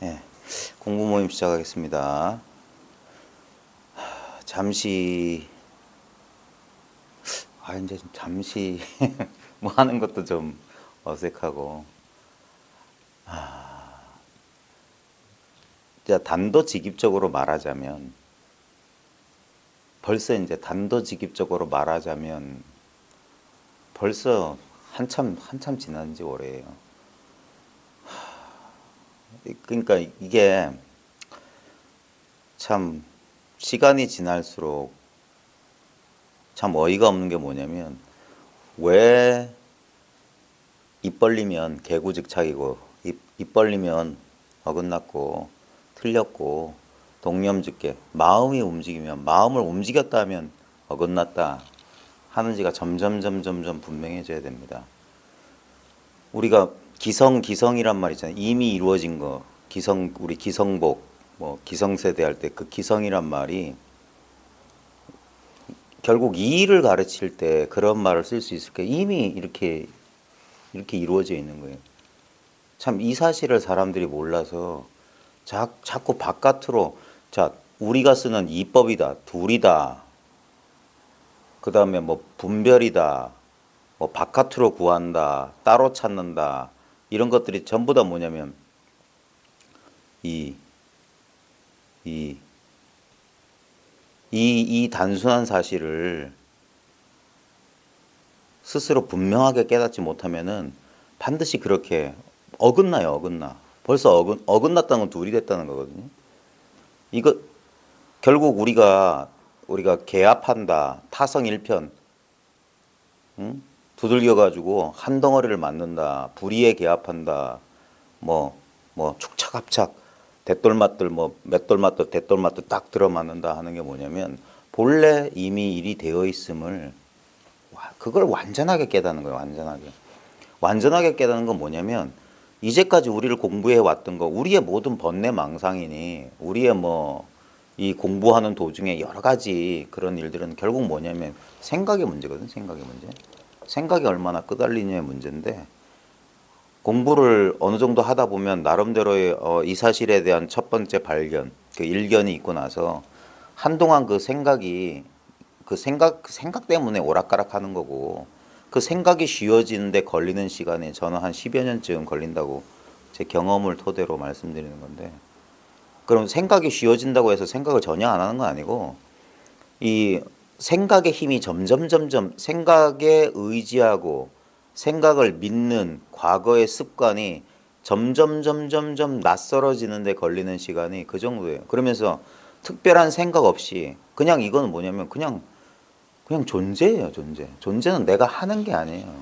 네, 공부 모임 시작하겠습니다. 잠시, 이제 좀 잠시 뭐 하는 것도 좀 어색하고, 진짜 단도직입적으로 말하자면, 벌써 이제 단도직입적으로 말하자면, 벌써 한참 지난 지 오래예요. 그러니까 이게 참 시간이 지날수록 참 어이가 없는 게 뭐냐면, 왜 입 벌리면 개구직착이고 입 벌리면 어긋났고 틀렸고 동념짓게 마음이 움직이면 마음을 움직였다면 어긋났다 하는지가 점점 분명해져야 됩니다. 우리가 기성이란 말 있잖아요. 이미 이루어진 거 우리 기성복 뭐 기성세대 할 때 그 기성이란 말이 결국 이 일을 가르칠 때 그런 말을 쓸 수 있을까? 이미 이렇게 이루어져 있는 거예요. 참 이 사실을 사람들이 몰라서 자꾸 바깥으로 자 우리가 쓰는 이법이다, 둘이다, 그 다음에 뭐 분별이다, 뭐 바깥으로 구한다, 따로 찾는다 이런 것들이 전부 다 뭐냐면 이 이 이 단순한 사실을 스스로 분명하게 깨닫지 못하면은 반드시 그렇게 어긋나요, 어긋나. 벌써 어긋났다는 건 둘이 됐다는 거거든요. 이거 결국 우리가 개합한다, 타성 일편, 응? 두들겨 가지고 한 덩어리를 만든다, 불의에 개합한다, 뭐 축착합착, 대돌맞들 뭐 맷돌맞들 대돌맞들 딱 들어맞는다 하는 게 뭐냐면 본래 이미 일이 되어 있음을 그걸 완전하게 깨닫는 거예요, 완전하게. 완전하게 깨닫는 건 뭐냐면 이제까지 우리를 공부해 왔던 거, 우리의 모든 번뇌망상이니 우리의 뭐 이 공부하는 도중에 여러 가지 그런 일들은 결국 뭐냐면 생각의 문제거든, 생각의 문제. 생각이 얼마나 끄달리냐의 문제인데 공부를 어느 정도 하다 보면 나름대로의 이 사실에 대한 첫 번째 발견, 그 일견이 있고 나서 한동안 그 생각 때문에 오락가락 하는 거고 그 생각이 쉬워지는데 걸리는 시간이 저는 한 10여 년쯤 걸린다고 제 경험을 토대로 말씀드리는 건데 그럼 생각이 쉬워진다고 해서 생각을 전혀 안 하는 건 아니고 이 생각의 힘이 점점 생각에 의지하고 생각을 믿는 과거의 습관이 점점 낯설어지는 데 걸리는 시간이 그 정도예요. 그러면서 특별한 생각 없이 그냥 이거는 뭐냐면 그냥 존재예요, 존재. 존재는 내가 하는 게 아니에요.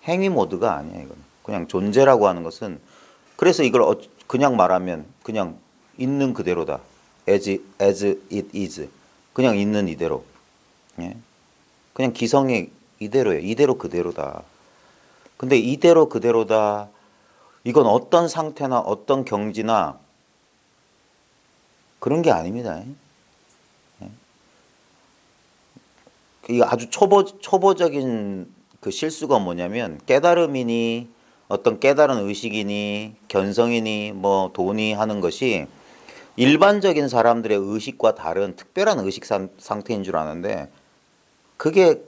행위 모드가 아니에요, 이건. 그냥 존재라고 하는 것은 그래서 이걸 그냥 말하면 그냥 있는 그대로다. as it is. 그냥 있는 이대로. 예? 그냥 기성의 이대로예요. 이대로 그대로다. 근데 이대로 그대로다. 이건 어떤 상태나 어떤 경지나 그런 게 아닙니다. 이 아주 초보적인 그 실수가 뭐냐면 깨달음이니 어떤 깨달은 의식이니 견성이니 뭐 돈이 하는 것이 일반적인 사람들의 의식과 다른 특별한 의식 상태인 줄 아는데 그게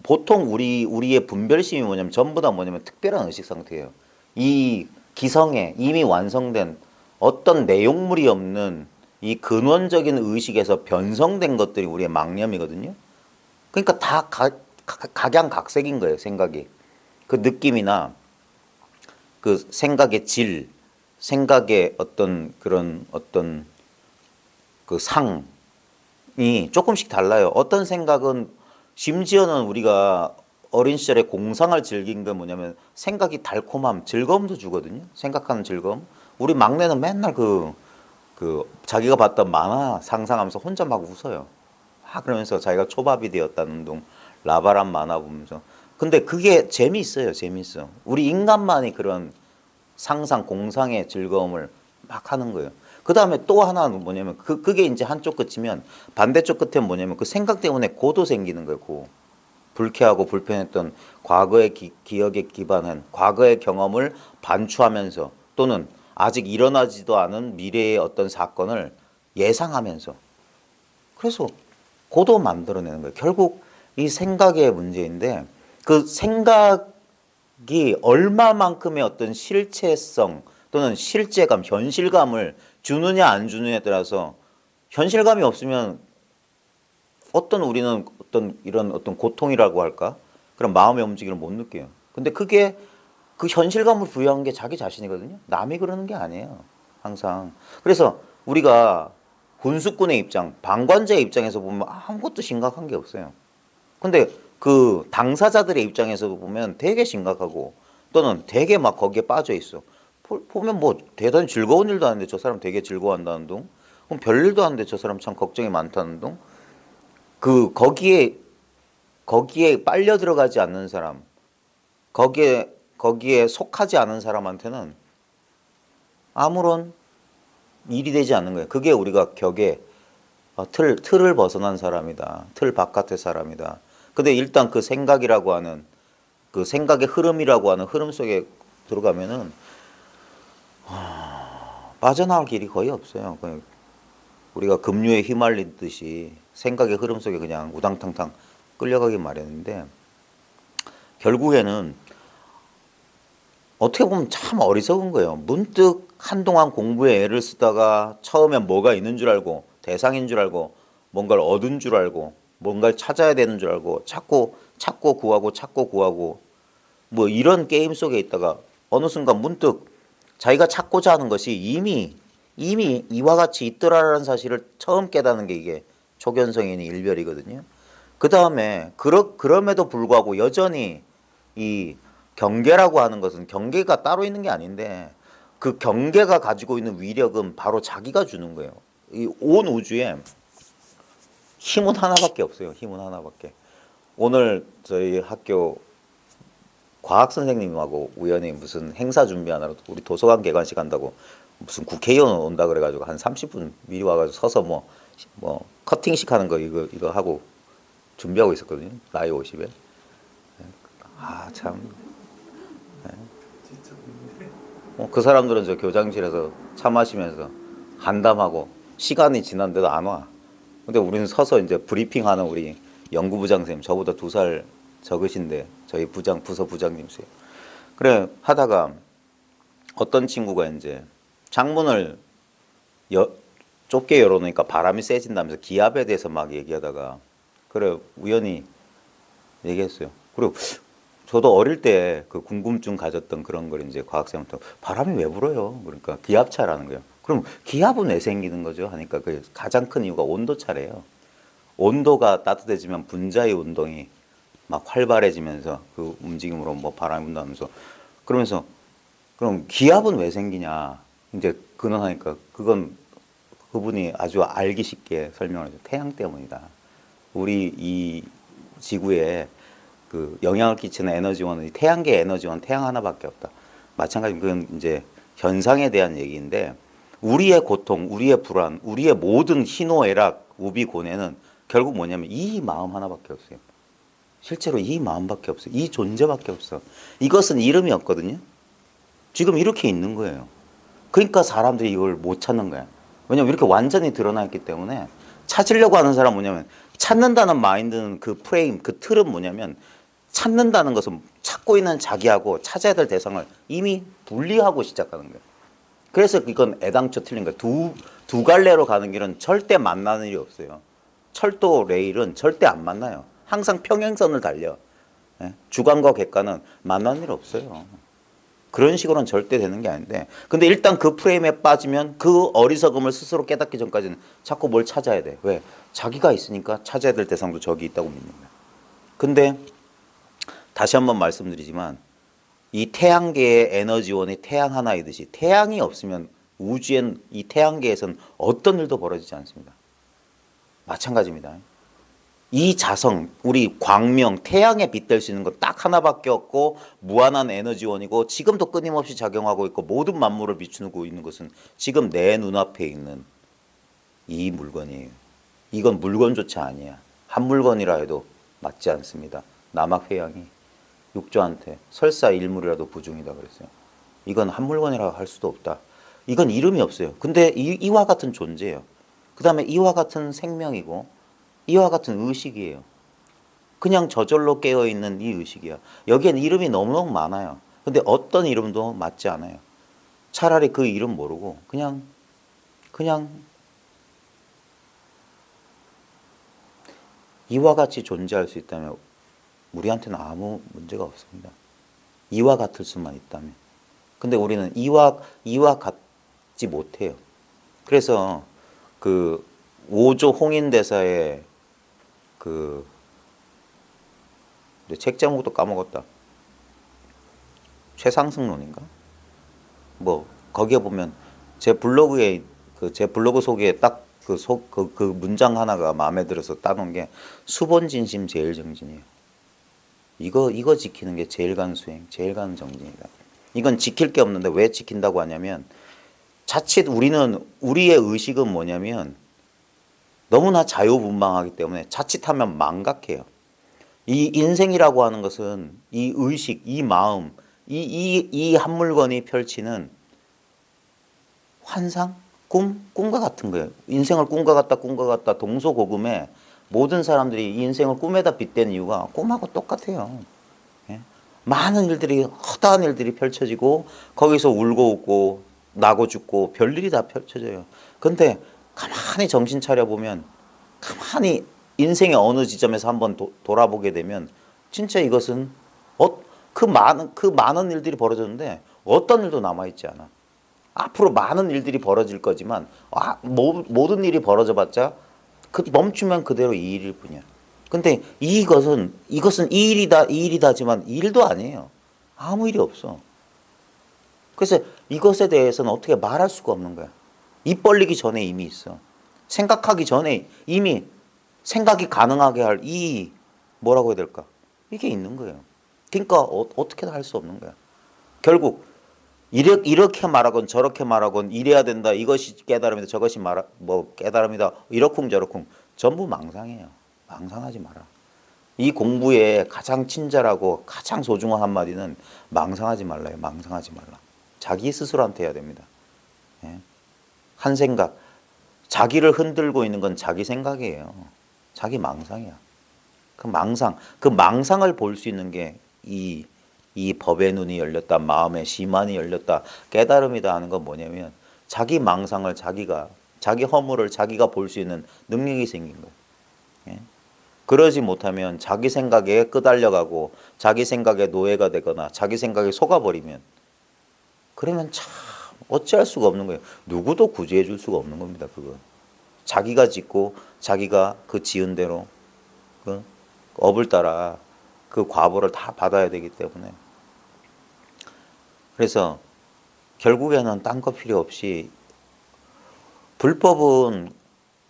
보통 우리의 분별심이 뭐냐면 전부 다 뭐냐면 특별한 의식 상태예요. 이 기성에 이미 완성된 어떤 내용물이 없는 이 근원적인 의식에서 변성된 것들이 우리의 망념이거든요. 그러니까 다 각양각색인 거예요, 생각이. 그 느낌이나 그 생각의 질, 생각의 어떤 그런 어떤 그 상이 조금씩 달라요. 어떤 생각은 심지어는 우리가 어린 시절에 공상을 즐긴 게 뭐냐면 생각이 달콤함, 즐거움도 주거든요. 생각하는 즐거움. 우리 막내는 맨날 그 자기가 봤던 만화 상상하면서 혼자 막 웃어요. 그러면서 자기가 초밥이 되었다는 둥 라바란 만화 보면서 근데 그게 재미있어요. 재미있어. 우리 인간만이 그런 상상 공상의 즐거움을 막 하는 거예요. 그 다음에 또 하나는 뭐냐면 그게 이제 한쪽 끝이면 반대쪽 끝에 뭐냐면 그 생각 때문에 고도 생기는 거예요. 고. 불쾌하고 불편했던 과거의 기억에 기반한 과거의 경험을 반추하면서 또는 아직 일어나지도 않은 미래의 어떤 사건을 예상하면서 그래서 고도 만들어내는 거예요. 결국 이 생각의 문제인데 그 생각이 얼마만큼의 어떤 실체성 또는 실제감, 현실감을 주느냐 안 주느냐에 따라서 현실감이 없으면 어떤 우리는 어떤 이런 어떤 고통이라고 할까? 그런 마음의 움직임을 못 느껴요. 근데 그게 그 현실감을 부여한 게 자기 자신이거든요. 남이 그러는 게 아니에요. 항상. 그래서 우리가 군수꾼의 입장, 방관자의 입장에서 보면 아무것도 심각한 게 없어요. 근데 그 당사자들의 입장에서 보면 되게 심각하고 또는 되게 막 거기에 빠져 있어. 보면 뭐 대단히 즐거운 일도 아닌데 저 사람 되게 즐거워한다는 둥. 그럼 별일도 아닌데 저 사람 참 걱정이 많다는 둥. 그 거기에 빨려 들어가지 않는 사람, 거기에 속하지 않은 사람한테는 아무런 일이 되지 않는 거예요. 그게 우리가 격에 틀을 벗어난 사람이다. 틀 바깥의 사람이다. 근데 일단 그 생각이라고 하는 그 생각의 흐름이라고 하는 흐름 속에 들어가면은 빠져나올 길이 거의 없어요. 그냥 우리가 급류에 휘말리듯이 생각의 흐름 속에 그냥 우당탕탕 끌려가기 마련인데 결국에는 어떻게 보면 참 어리석은 거예요. 문득 한동안 공부에 애를 쓰다가 처음엔 뭐가 있는 줄 알고 대상인 줄 알고 뭔가를 얻은 줄 알고 뭔가를 찾아야 되는 줄 알고 찾고 구하고 뭐 이런 게임 속에 있다가 어느 순간 문득 자기가 찾고자 하는 것이 이미 이와 같이 있더라라는 사실을 처음 깨닫는 게 이게 초견성인의 일별이거든요. 그 다음에 그럼에도 불구하고 여전히 이 경계라고 하는 것은 경계가 따로 있는 게 아닌데 그 경계가 가지고 있는 위력은 바로 자기가 주는 거예요. 이 온 우주에 힘은 하나밖에 없어요. 힘은 하나밖에. 오늘 저희 학교 과학 선생님하고 우연히 무슨 행사 준비하느라 우리 도서관 개관식 한다고 무슨 국회의원 온다 그래가지고 한 30분 미리 와가지고 서서 뭐 커팅식 하는 거 이거 하고 준비하고 있었거든요. 나이 50에. 아 참. 그 사람들은 저 교장실에서 차 마시면서 한담하고 시간이 지났는데도 안 와. 근데 우리는 서서 이제 브리핑하는 우리 연구부장 선생님, 저보다 2살 적으신데 저희 부서 부장님이세요. 그래 하다가 어떤 친구가 이제 창문을 좁게 열어놓으니까 바람이 세진다면서 기압에 대해서 막 얘기하다가 그래 우연히 얘기했어요. 그리고 저도 어릴 때 그 궁금증 가졌던 그런 걸 이제 과학생한테 바람이 왜 불어요? 그러니까 기압차라는 거예요. 그럼 기압은 왜 생기는 거죠? 하니까 그 가장 큰 이유가 온도 차래요. 온도가 따뜻해지면 분자의 운동이 막 활발해지면서 그 움직임으로 뭐 바람이 분다면서 그러면서 그럼 기압은 왜 생기냐? 이제 근원하니까 그분이 아주 알기 쉽게 설명을 해줘. 태양 때문이다. 우리 이 지구에 그 영향을 끼치는 에너지원은 태양계 에너지원 태양 하나밖에 없다. 마찬가지 그건 이제 현상에 대한 얘기인데 우리의 고통, 우리의 불안, 우리의 모든 희노애락, 우비고뇌는 결국 뭐냐면 이 마음 하나밖에 없어요. 실제로 이 마음밖에 없어요. 이 존재밖에 없어. 이것은 이름이 없거든요. 지금 이렇게 있는 거예요. 그러니까 사람들이 이걸 못 찾는 거야. 왜냐면 이렇게 완전히 드러나 있기 때문에 찾으려고 하는 사람은 뭐냐면 찾는다는 마인드는 그 프레임, 그 틀은 뭐냐면 찾는다는 것은 찾고 있는 자기하고 찾아야 될 대상을 이미 분리하고 시작하는 거예요. 그래서 이건 애당초 틀린 거예요. 두 갈래로 가는 길은 절대 만나는 일이 없어요. 철도 레일은 절대 안 만나요. 항상 평행선을 달려. 주간과 객관은 만나는 일 없어요. 그런 식으로는 절대 되는 게 아닌데 근데 일단 그 프레임에 빠지면 그 어리석음을 스스로 깨닫기 전까지는 자꾸 뭘 찾아야 돼. 왜? 자기가 있으니까 찾아야 될 대상도 저기 있다고 믿는 거야. 근데 다시 한번 말씀드리지만 이 태양계의 에너지원이 태양 하나이듯이 태양이 없으면 우주엔 이 태양계에서는 어떤 일도 벌어지지 않습니다. 마찬가지입니다. 이 자성, 우리 광명, 태양에 빗댈 수 있는 건 딱 하나밖에 없고 무한한 에너지원이고 지금도 끊임없이 작용하고 있고 모든 만물을 비추고 있는 것은 지금 내 눈앞에 있는 이 물건이에요. 이건 물건조차 아니야. 한 물건이라 해도 맞지 않습니다. 남학회양이 육조한테 설사 일물이라도 부중이다 그랬어요. 이건 한 물건이라고 할 수도 없다. 이건 이름이 없어요. 근데 이와 같은 존재예요. 그 다음에 이와 같은 생명이고 이와 같은 의식이에요. 그냥 저절로 깨어있는 이 의식이야. 여기엔 이름이 너무너무 많아요. 근데 어떤 이름도 맞지 않아요. 차라리 그 이름 모르고 그냥 이와 같이 존재할 수 있다면 우리한테는 아무 문제가 없습니다. 이와 같을 수만 있다면. 근데 우리는 이와 같지 못해요. 그래서 그 5조 홍인대사의 그 책 제목도 까먹었다. 최상승론인가? 뭐 거기에 보면 제 블로그에 제 블로그 소개에 딱 그 문장 하나가 마음에 들어서 따놓은 게 수본 진심 제일 정진이에요. 이거 지키는 게 제일 가는 수행, 제일 가는 정진이다. 이건 지킬 게 없는데 왜 지킨다고 하냐면 자칫 우리의 의식은 뭐냐면 너무나 자유분방하기 때문에 자칫하면 망각해요. 이 인생이라고 하는 것은 이 의식, 이 마음, 이 한 물건이 펼치는 환상? 꿈과 같은 거예요. 인생을 꿈과 같다 동서고금에 모든 사람들이 이 인생을 꿈에다 빗댄 이유가 꿈하고 똑같아요. 예? 많은 일들이, 허다한 일들이 펼쳐지고 거기서 울고 웃고 나고 죽고 별일이 다 펼쳐져요. 근데 가만히 정신 차려보면 가만히 인생의 어느 지점에서 한번 돌아보게 되면 진짜 이것은 그 많은 일들이 벌어졌는데 어떤 일도 남아있지 않아. 앞으로 많은 일들이 벌어질 거지만 모든 일이 벌어져봤자 멈추면 그대로 이 일일 뿐이야. 근데 이것은 이 일이다지만 일도 아니에요. 아무 일이 없어. 그래서 이것에 대해서는 어떻게 말할 수가 없는 거야. 입 벌리기 전에 이미 있어. 생각하기 전에 이미 생각이 가능하게 할 뭐라고 해야 될까? 이게 있는 거예요. 그러니까 어떻게도 할 수 없는 거야. 결국 이렇게 말하건 저렇게 말하건 이래야 된다. 이것이 깨달음이다. 저것이 깨달음이다. 이러쿵저러쿵 전부 망상이에요. 망상하지 마라. 이 공부에 가장 친절하고 가장 소중한 한마디는 망상하지 말라요. 망상하지 말라. 자기 스스로한테 해야 됩니다. 예? 한 생각. 자기를 흔들고 있는 건 자기 생각이에요. 자기 망상이야. 그 망상을 볼 수 있는 게 이 법의 눈이 열렸다, 마음의 심안이 열렸다, 깨달음이다 하는 건 뭐냐면 자기 망상을 자기 허물을 자기가 볼 수 있는 능력이 생긴 거예요. 예? 그러지 못하면 자기 생각에 끄달려가고 자기 생각에 노예가 되거나 자기 생각에 속아버리면 그러면 참 어찌할 수가 없는 거예요. 누구도 구제해 줄 수가 없는 겁니다. 그건 자기가 짓고 자기가 그 지은 대로 그 업을 따라 그 과보를 다 받아야 되기 때문에 그래서 결국에는 딴 거 필요 없이 불법은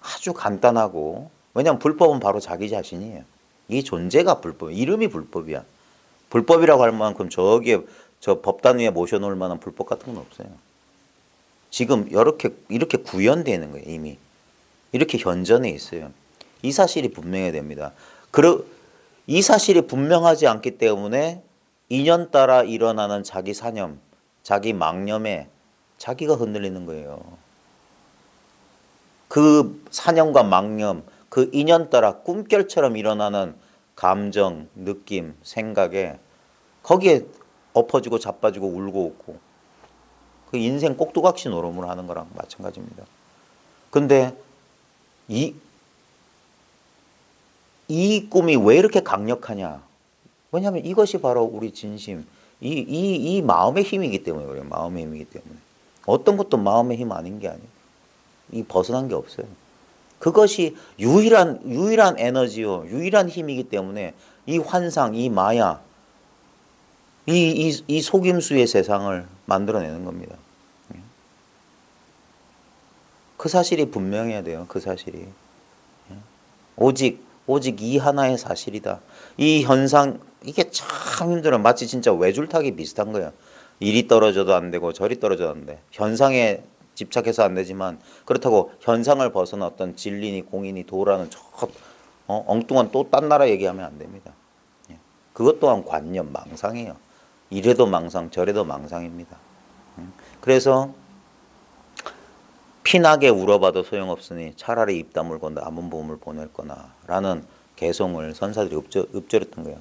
아주 간단하고 왜냐하면 불법은 바로 자기 자신이에요. 이 존재가 불법, 이름이 불법이야. 불법이라고 할 만큼 저기에 저 법단 위에 모셔놓을 만한 불법 같은 건 없어요. 지금 이렇게 구현되는 거예요. 이미 이렇게 현전해 있어요. 이 사실이 분명해야 됩니다. 이 사실이 분명하지 않기 때문에 인연 따라 일어나는 자기 사념, 자기 망념에 자기가 흔들리는 거예요. 그 사념과 망념, 그 인연 따라 꿈결처럼 일어나는 감정, 느낌, 생각에 거기에 엎어지고 자빠지고 울고 웃고 그 인생 꼭두각시 노름을 하는 거랑 마찬가지입니다. 근데 이 꿈이 왜 이렇게 강력하냐? 왜냐하면 이것이 바로 우리 진심, 이 마음의 힘이기 때문에 그래요. 마음의 힘이기 때문에. 어떤 것도 마음의 힘 아닌 게 아니에요. 이 벗어난 게 없어요. 그것이 유일한 에너지요, 유일한 힘이기 때문에 이 환상, 이 마야, 이 속임수의 세상을 만들어내는 겁니다. 그 사실이 분명해야 돼요. 그 사실이. 오직 이 하나의 사실이다. 이 현상 이게 참 힘들어. 마치 진짜 외줄타기 비슷한 거야. 이리 떨어져도 안 되고 저리 떨어져도 안 돼. 현상에 집착해서 안 되지만 그렇다고 현상을 벗어나 어떤 진리니 공이니 도라는 엉뚱한 또 딴 나라 얘기하면 안 됩니다. 그것 또한 관념 망상이에요. 이래도 망상 저래도 망상입니다. 그래서 피나게 울어봐도 소용없으니 차라리 입 다물고 남은 봄을 보낼 거나 라는 개송을 선사들이 읊조렸던 거예요.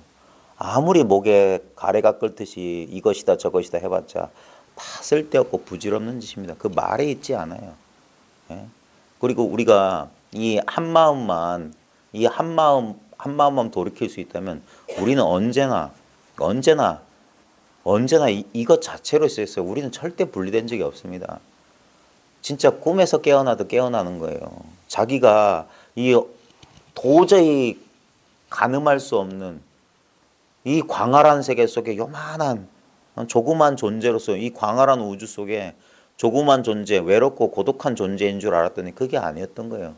아무리 목에 가래가 끓듯이 이것이다 저것이다 해봤자 다 쓸데없고 부질없는 짓입니다. 그 말에 있지 않아요. 예? 그리고 우리가 이 한마음만 한마음만 돌이킬 수 있다면 우리는 언제나 이것 자체로 있어요. 우리는 절대 분리된 적이 없습니다. 진짜 꿈에서 깨어나도 깨어나는 거예요. 자기가 이 도저히 가늠할 수 없는 이 광활한 세계 속에 요만한 조그만 존재로서 이 광활한 우주 속에 조그만 존재, 외롭고 고독한 존재인 줄 알았더니 그게 아니었던 거예요.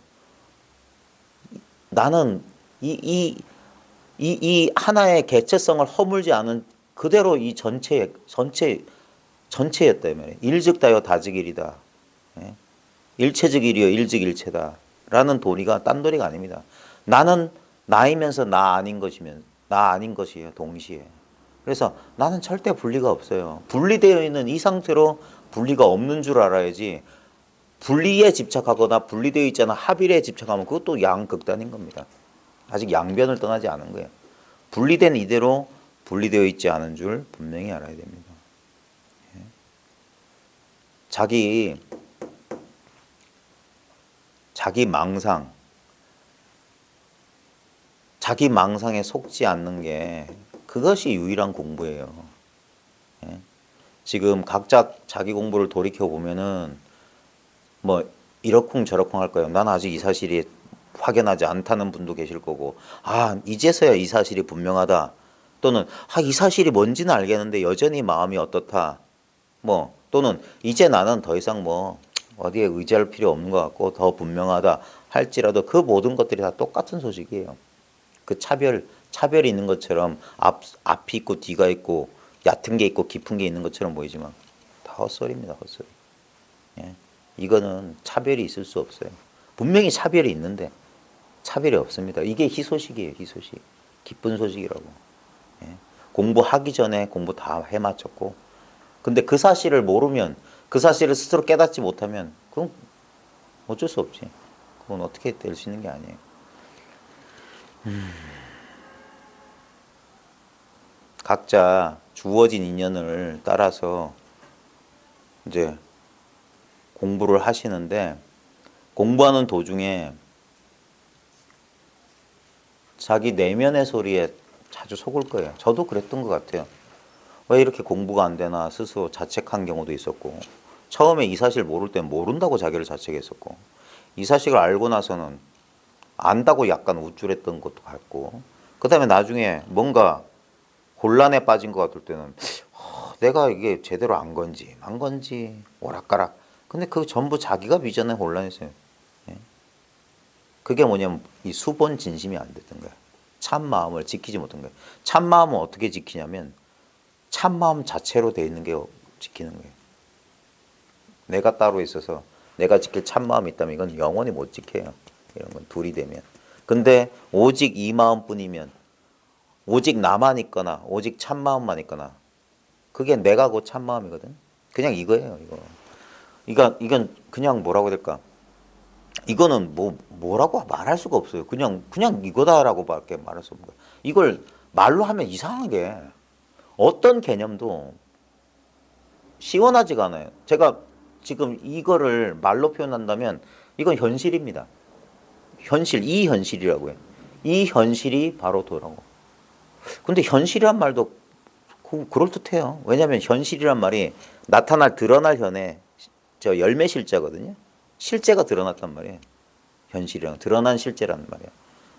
나는 이 하나의 개체성을 허물지 않은 그대로 이 전체였다 이 말이에요. 일즉다요 다즉일이다. 예? 일체즉일이요 일즉일체다. 라는 도리가 딴 도리가 아닙니다. 나는 나이면서 나 아닌 것이에요. 동시에. 그래서 나는 절대 분리가 없어요. 분리되어 있는 이 상태로 분리가 없는 줄 알아야지 분리에 집착하거나 분리되어 있잖아 합일에 집착하면 그것도 양극단인 겁니다. 아직 양변을 떠나지 않은 거예요. 분리된 이대로 분리되어 있지 않은 줄 분명히 알아야 됩니다. 자기 망상에 속지 않는 게 그것이 유일한 공부예요. 지금 각자 자기 공부를 돌이켜 보면은 뭐 이러쿵 저러쿵 할 거예요. 난 아직 이 사실이 확연하지 않다는 분도 계실 거고, 이제서야 이 사실이 분명하다. 또는 이 사실이 뭔지는 알겠는데 여전히 마음이 어떻다. 뭐 또는 이제 나는 더 이상 뭐 어디에 의지할 필요 없는 것 같고 더 분명하다 할지라도 그 모든 것들이 다 똑같은 소식이에요. 그 차별이 있는 것처럼 앞이 있고 뒤가 있고 얕은 게 있고 깊은 게 있는 것처럼 보이지만 다 헛소리입니다. 헛소리. 예. 이거는 차별이 있을 수 없어요. 분명히 차별이 있는데 차별이 없습니다. 이게 희소식이에요. 희소식. 기쁜 소식이라고. 예. 공부하기 전에 공부 다 해마쳤고 근데 그 사실을 모르면 그 사실을 스스로 깨닫지 못하면 그건 어쩔 수 없지. 그건 어떻게 될 수 있는 게 아니에요. 각자 주어진 인연을 따라서 이제 공부를 하시는데 공부하는 도중에 자기 내면의 소리에 자주 속을 거예요. 저도 그랬던 것 같아요. 왜 이렇게 공부가 안 되나 스스로 자책한 경우도 있었고 처음에 이 사실 모를 땐 모른다고 자기를 자책했었고 이 사실을 알고 나서는 안다고 약간 우쭐했던 것도 같고 그 다음에 나중에 뭔가 혼란에 빠진 것 같을 때는 내가 이게 제대로 안 건지 오락가락 근데 그 전부 자기가 빚어낸 혼란이었어요. 예? 그게 뭐냐면 이 수본 진심이 안 됐던 거야. 참 마음을 지키지 못한 거야. 참 마음은 어떻게 지키냐면 참 마음 자체로 돼 있는 게 지키는 거예요. 내가 따로 있어서 내가 지킬 참 마음이 있다면 이건 영원히 못 지켜요. 이런 건 둘이 되면. 근데 오직 이 마음뿐이면 오직 나만 있거나 오직 참 마음만 있거나 그게 내가 곧 참 마음이거든. 그냥 이거예요. 이건 그냥 뭐라고 해야 될까? 이거는 뭐라고 말할 수가 없어요. 그냥 이거다라고 밖에 말할 수 없는 거예요. 이걸 말로 하면 이상하게 어떤 개념도 시원하지가 않아요. 제가 지금 이거를 말로 표현한다면 이건 현실입니다. 이 현실이라고 해요. 이 현실이 바로 도라고. 근데 현실이란 말도 그럴듯해요. 왜냐하면 현실이란 말이 드러날 현에 저 열매 실자거든요. 실제가 드러났단 말이에요. 현실이랑 드러난 실제란 말이에요.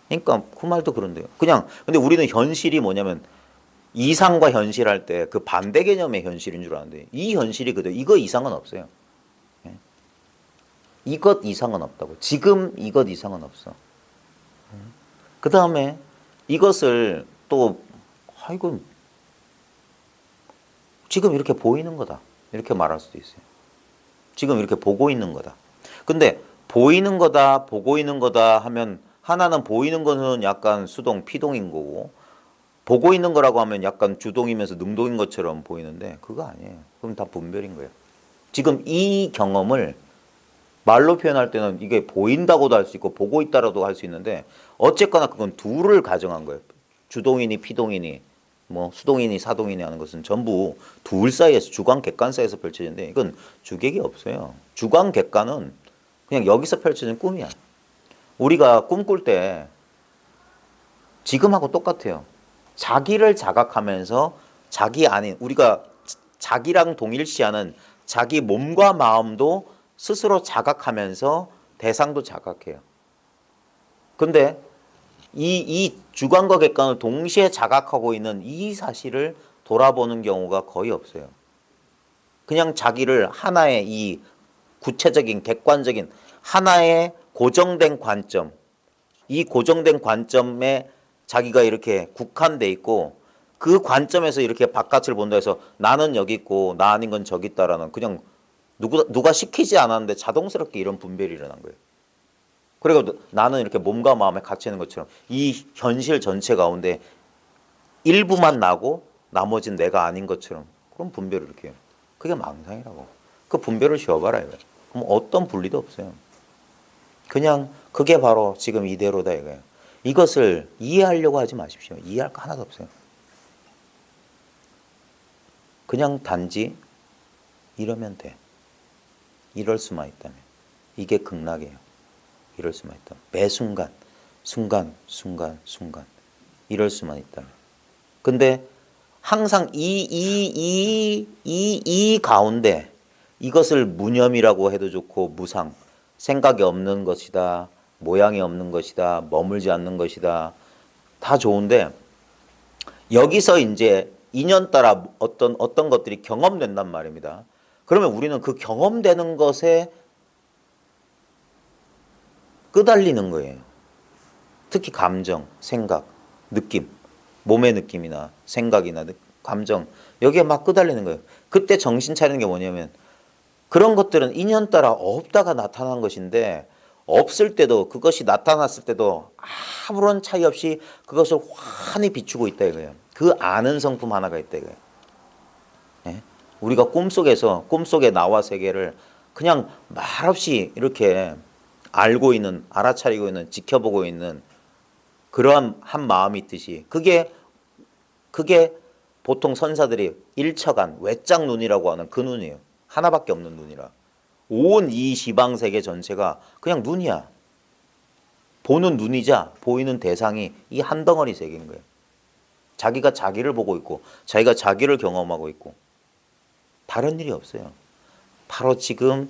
그러니까 그 말도 그런데요. 근데 우리는 현실이 뭐냐면 이상과 현실 할 때 그 반대 개념의 현실인 줄 아는데 이 현실이 그대로 이거 이상은 없어요. 예? 이것 이상은 없다고. 지금 이것 이상은 없어. 그 다음에 이것을 또 이건 지금 이렇게 보이는 거다. 이렇게 말할 수도 있어요. 지금 이렇게 보고 있는 거다. 근데 보이는 거다, 보고 있는 거다 하면 하나는 보이는 거는 약간 수동, 피동인 거고 보고 있는 거라고 하면 약간 주동이면서 능동인 것처럼 보이는데 그거 아니에요. 그럼 다 분별인 거예요. 지금 이 경험을 말로 표현할 때는 이게 보인다고도 할 수 있고 보고 있다라도 할 수 있는데 어쨌거나 그건 둘을 가정한 거예요. 주동이니 피동이니 뭐 수동이니 사동이니 하는 것은 전부 둘 사이에서 주관 객관 사이에서 펼쳐지는데 이건 주객이 없어요. 주관 객관은 그냥 여기서 펼쳐진 꿈이야. 우리가 꿈꿀 때 지금하고 똑같아요. 자기를 자각하면서 자기 아닌 우리가 자기랑 동일시하는 자기 몸과 마음도 스스로 자각하면서 대상도 자각해요. 근데 이 주관과 객관을 동시에 자각하고 있는 이 사실을 돌아보는 경우가 거의 없어요. 그냥 자기를 하나의 이 구체적인 객관적인 하나의 고정된 관점, 이 고정된 관점에 자기가 이렇게 국한돼 있고 그 관점에서 이렇게 바깥을 본다 해서 나는 여기 있고 나 아닌 건 저기 있다라는 그냥 누가 시키지 않았는데 자동스럽게 이런 분별이 일어난 거예요. 그리고 나는 이렇게 몸과 마음에 갇혀 있는 것처럼 이 현실 전체 가운데 일부만 나고 나머지는 내가 아닌 것처럼 그런 분별을 이렇게 해요. 그게 망상이라고. 그 분별을 쉬어봐라 이거예요. 그럼 어떤 분리도 없어요. 그냥 그게 바로 지금 이대로다 이거예요. 이것을 이해하려고 하지 마십시오. 이해할 거 하나도 없어요. 그냥 단지 이러면 돼. 이럴 수만 있다면. 이게 극락이에요. 이럴 수만 있다면. 매 순간, 순간. 이럴 수만 있다면. 근데 항상 이 가운데 이것을 무념이라고 해도 좋고 무상, 생각이 없는 것이다, 모양이 없는 것이다, 머물지 않는 것이다, 다 좋은데 여기서 이제 인연 따라 어떤 것들이 경험된단 말입니다. 그러면 우리는 그 경험되는 것에 끄달리는 거예요. 특히 감정, 생각, 느낌, 몸의 느낌이나 생각이나 감정 여기에 막 끄달리는 거예요. 그때 정신 차리는 게 뭐냐면 그런 것들은 인연 따라 없다가 나타난 것인데 없을 때도 그것이 나타났을 때도 아무런 차이 없이 그것을 환히 비추고 있다 이거예요. 그 아는 성품 하나가 있다 이거예요. 예? 우리가 꿈속의 나와 세계를 그냥 말없이 이렇게 알고 있는, 알아차리고 있는, 지켜보고 있는 그러한 한 마음이 있듯이 그게 보통 선사들이 일처간 외짝 눈이라고 하는 그 눈이에요. 하나밖에 없는 눈이라. 온 이 지방 세계 전체가 그냥 눈이야. 보는 눈이자 보이는 대상이 이 한 덩어리 세계인 거예요. 자기가 자기를 보고 있고 자기가 자기를 경험하고 있고 다른 일이 없어요. 바로 지금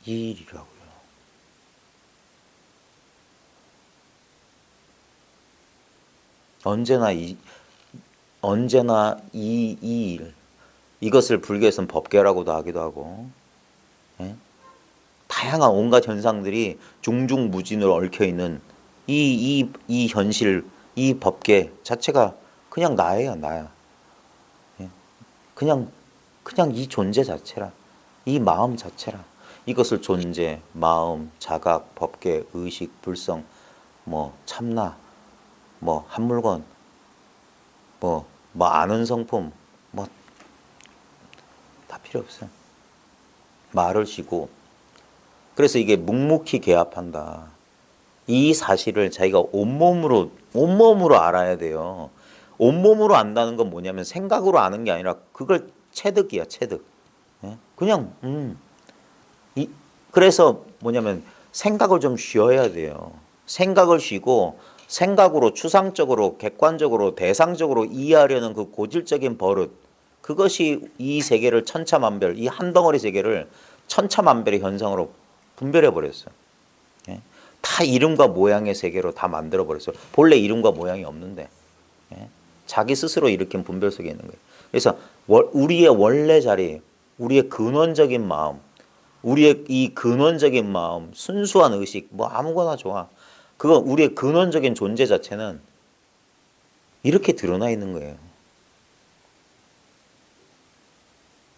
이 일이라고요. 언제나 이 일. 이것을 불교에서는 법계라고도 하기도 하고, 예? 다양한 온갖 현상들이 중중무진으로 얽혀 있는 이 현실, 이 법계 자체가 그냥 나예요, 나야. 예? 그냥 이 존재 자체라, 이 마음 자체라. 이것을 존재, 마음, 자각, 법계, 의식, 불성, 뭐 참나, 뭐 한 물건, 뭐 아는 성품, 뭐 다 필요 없어요. 말을 쉬고. 그래서 이게 묵묵히 개합한다. 이 사실을 자기가 온몸으로 알아야 돼요. 온몸으로 안다는 건 뭐냐면 생각으로 아는 게 아니라 그걸 체득이야, 체득. 예? 그냥 그래서 뭐냐면 생각을 좀 쉬어야 돼요. 생각을 쉬고 생각으로 추상적으로 객관적으로 대상적으로 이해하려는 그 고질적인 버릇 그것이 이 세계를 천차만별 이 한 덩어리 세계를 천차만별의 현상으로 분별해 버렸어요. 예? 다 이름과 모양의 세계로 다 만들어 버렸어요. 본래 이름과 모양이 없는데 예? 자기 스스로 일으킨 분별 속에 있는 거예요. 그래서 우리의 원래 자리, 우리의 근원적인 마음, 우리의 이 근원적인 마음, 순수한 의식, 뭐 아무거나 좋아. 그거 우리의 근원적인 존재 자체는 이렇게 드러나 있는 거예요.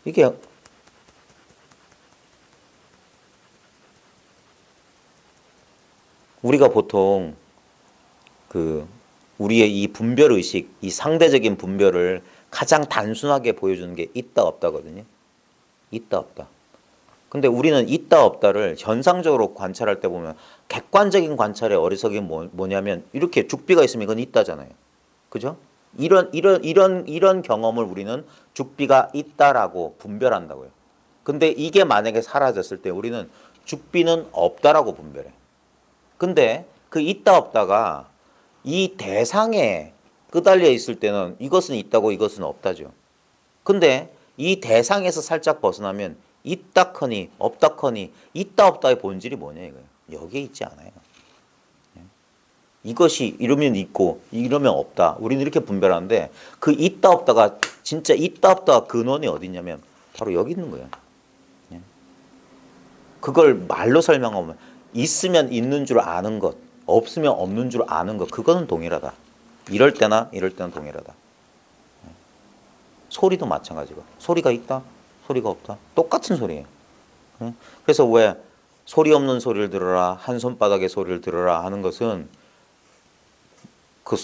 이게 우리가 보통 그 우리의 이 분별 의식, 이 상대적인 분별을 가장 단순하게 보여주는 게 있다 없다거든요. 있다 없다. 근데 우리는 있다 없다를 현상적으로 관찰할 때 보면 객관적인 관찰의 어리석이 뭐냐면 이렇게 죽비가 있으면 이건 있다잖아요. 그죠? 이런 경험을 우리는 죽비가 있다라고 분별한다고요. 근데 이게 만약에 사라졌을 때 우리는 죽비는 없다라고 분별해. 근데 그 있다 없다가 이 대상에 끄달려 있을 때는 이것은 있다고 이것은 없다죠. 근데 이 대상에서 살짝 벗어나면 있다커니 없다커니 있다 없다의 본질이 뭐냐 이거예요. 여기에 있지 않아요. 이것이 이러면 있고 이러면 없다. 우리는 이렇게 분별하는데 그 있다 없다가 진짜 있다 없다 근원이 어디 있냐면 바로 여기 있는 거예요. 그걸 말로 설명하면 있으면 있는 줄 아는 것, 없으면 없는 줄 아는 것, 그거는 동일하다. 이럴 때나 이럴 때는 동일하다. 소리도 마찬가지고 소리가 있다, 소리가 없다. 똑같은 소리예요. 그래서 왜 소리 없는 소리를 들어라, 한 손바닥의 소리를 들어라 하는 것은 그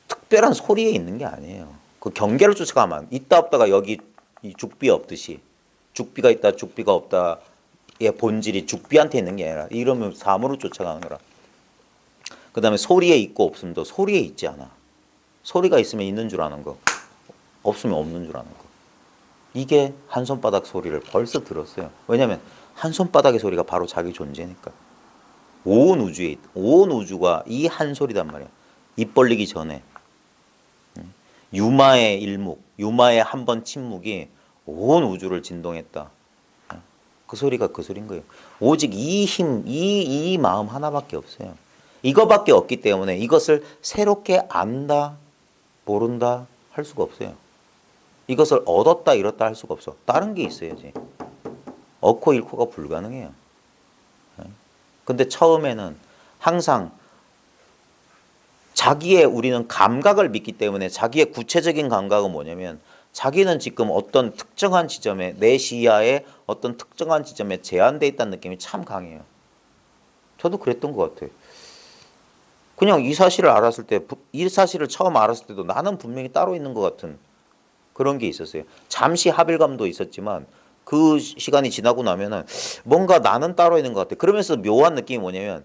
특별한 소리에 있는 게 아니에요. 그 경계를 쫓아가면 있다 없다가 여기 이 죽비 없듯이 죽비가 있다, 죽비가 없다. 의 본질이 죽비한테 있는 게 아니라 이러면 사물을 쫓아가는 거라. 그 다음에 소리에 있고 없음도 소리에 있지 않아. 소리가 있으면 있는 줄 아는 거, 없으면 없는 줄 아는 거. 이게 한 손바닥 소리를 벌써 들었어요. 왜냐하면 한 손바닥의 소리가 바로 자기 존재니까. 온 우주가 이 한 소리단 말이야. 입 벌리기 전에 유마의 일묵, 유마의 한 번 침묵이 온 우주를 진동했다. 그 소리가 그 소리인 거예요. 오직 이 힘, 이 마음 하나밖에 없어요. 이거밖에 없기 때문에 이것을 새롭게 안다, 모른다 할 수가 없어요. 이것을 얻었다, 잃었다 할 수가 없어. 다른 게 있어야지. 얻고 잃고가 불가능해요. 근데 처음에는 항상 자기의 우리는 감각을 믿기 때문에 자기의 구체적인 감각은 뭐냐면 자기는 지금 어떤 특정한 지점에 내 시야에 어떤 특정한 지점에 제한되어 있다는 느낌이 참 강해요. 저도 그랬던 것 같아요. 그냥 이 사실을 알았을 때, 이 사실을 처음 알았을 때도 나는 분명히 따로 있는 것 같은 그런 게 있었어요. 잠시 합일감도 있었지만 그 시간이 지나고 나면은 뭔가 나는 따로 있는 것 같아. 그러면서 묘한 느낌이 뭐냐면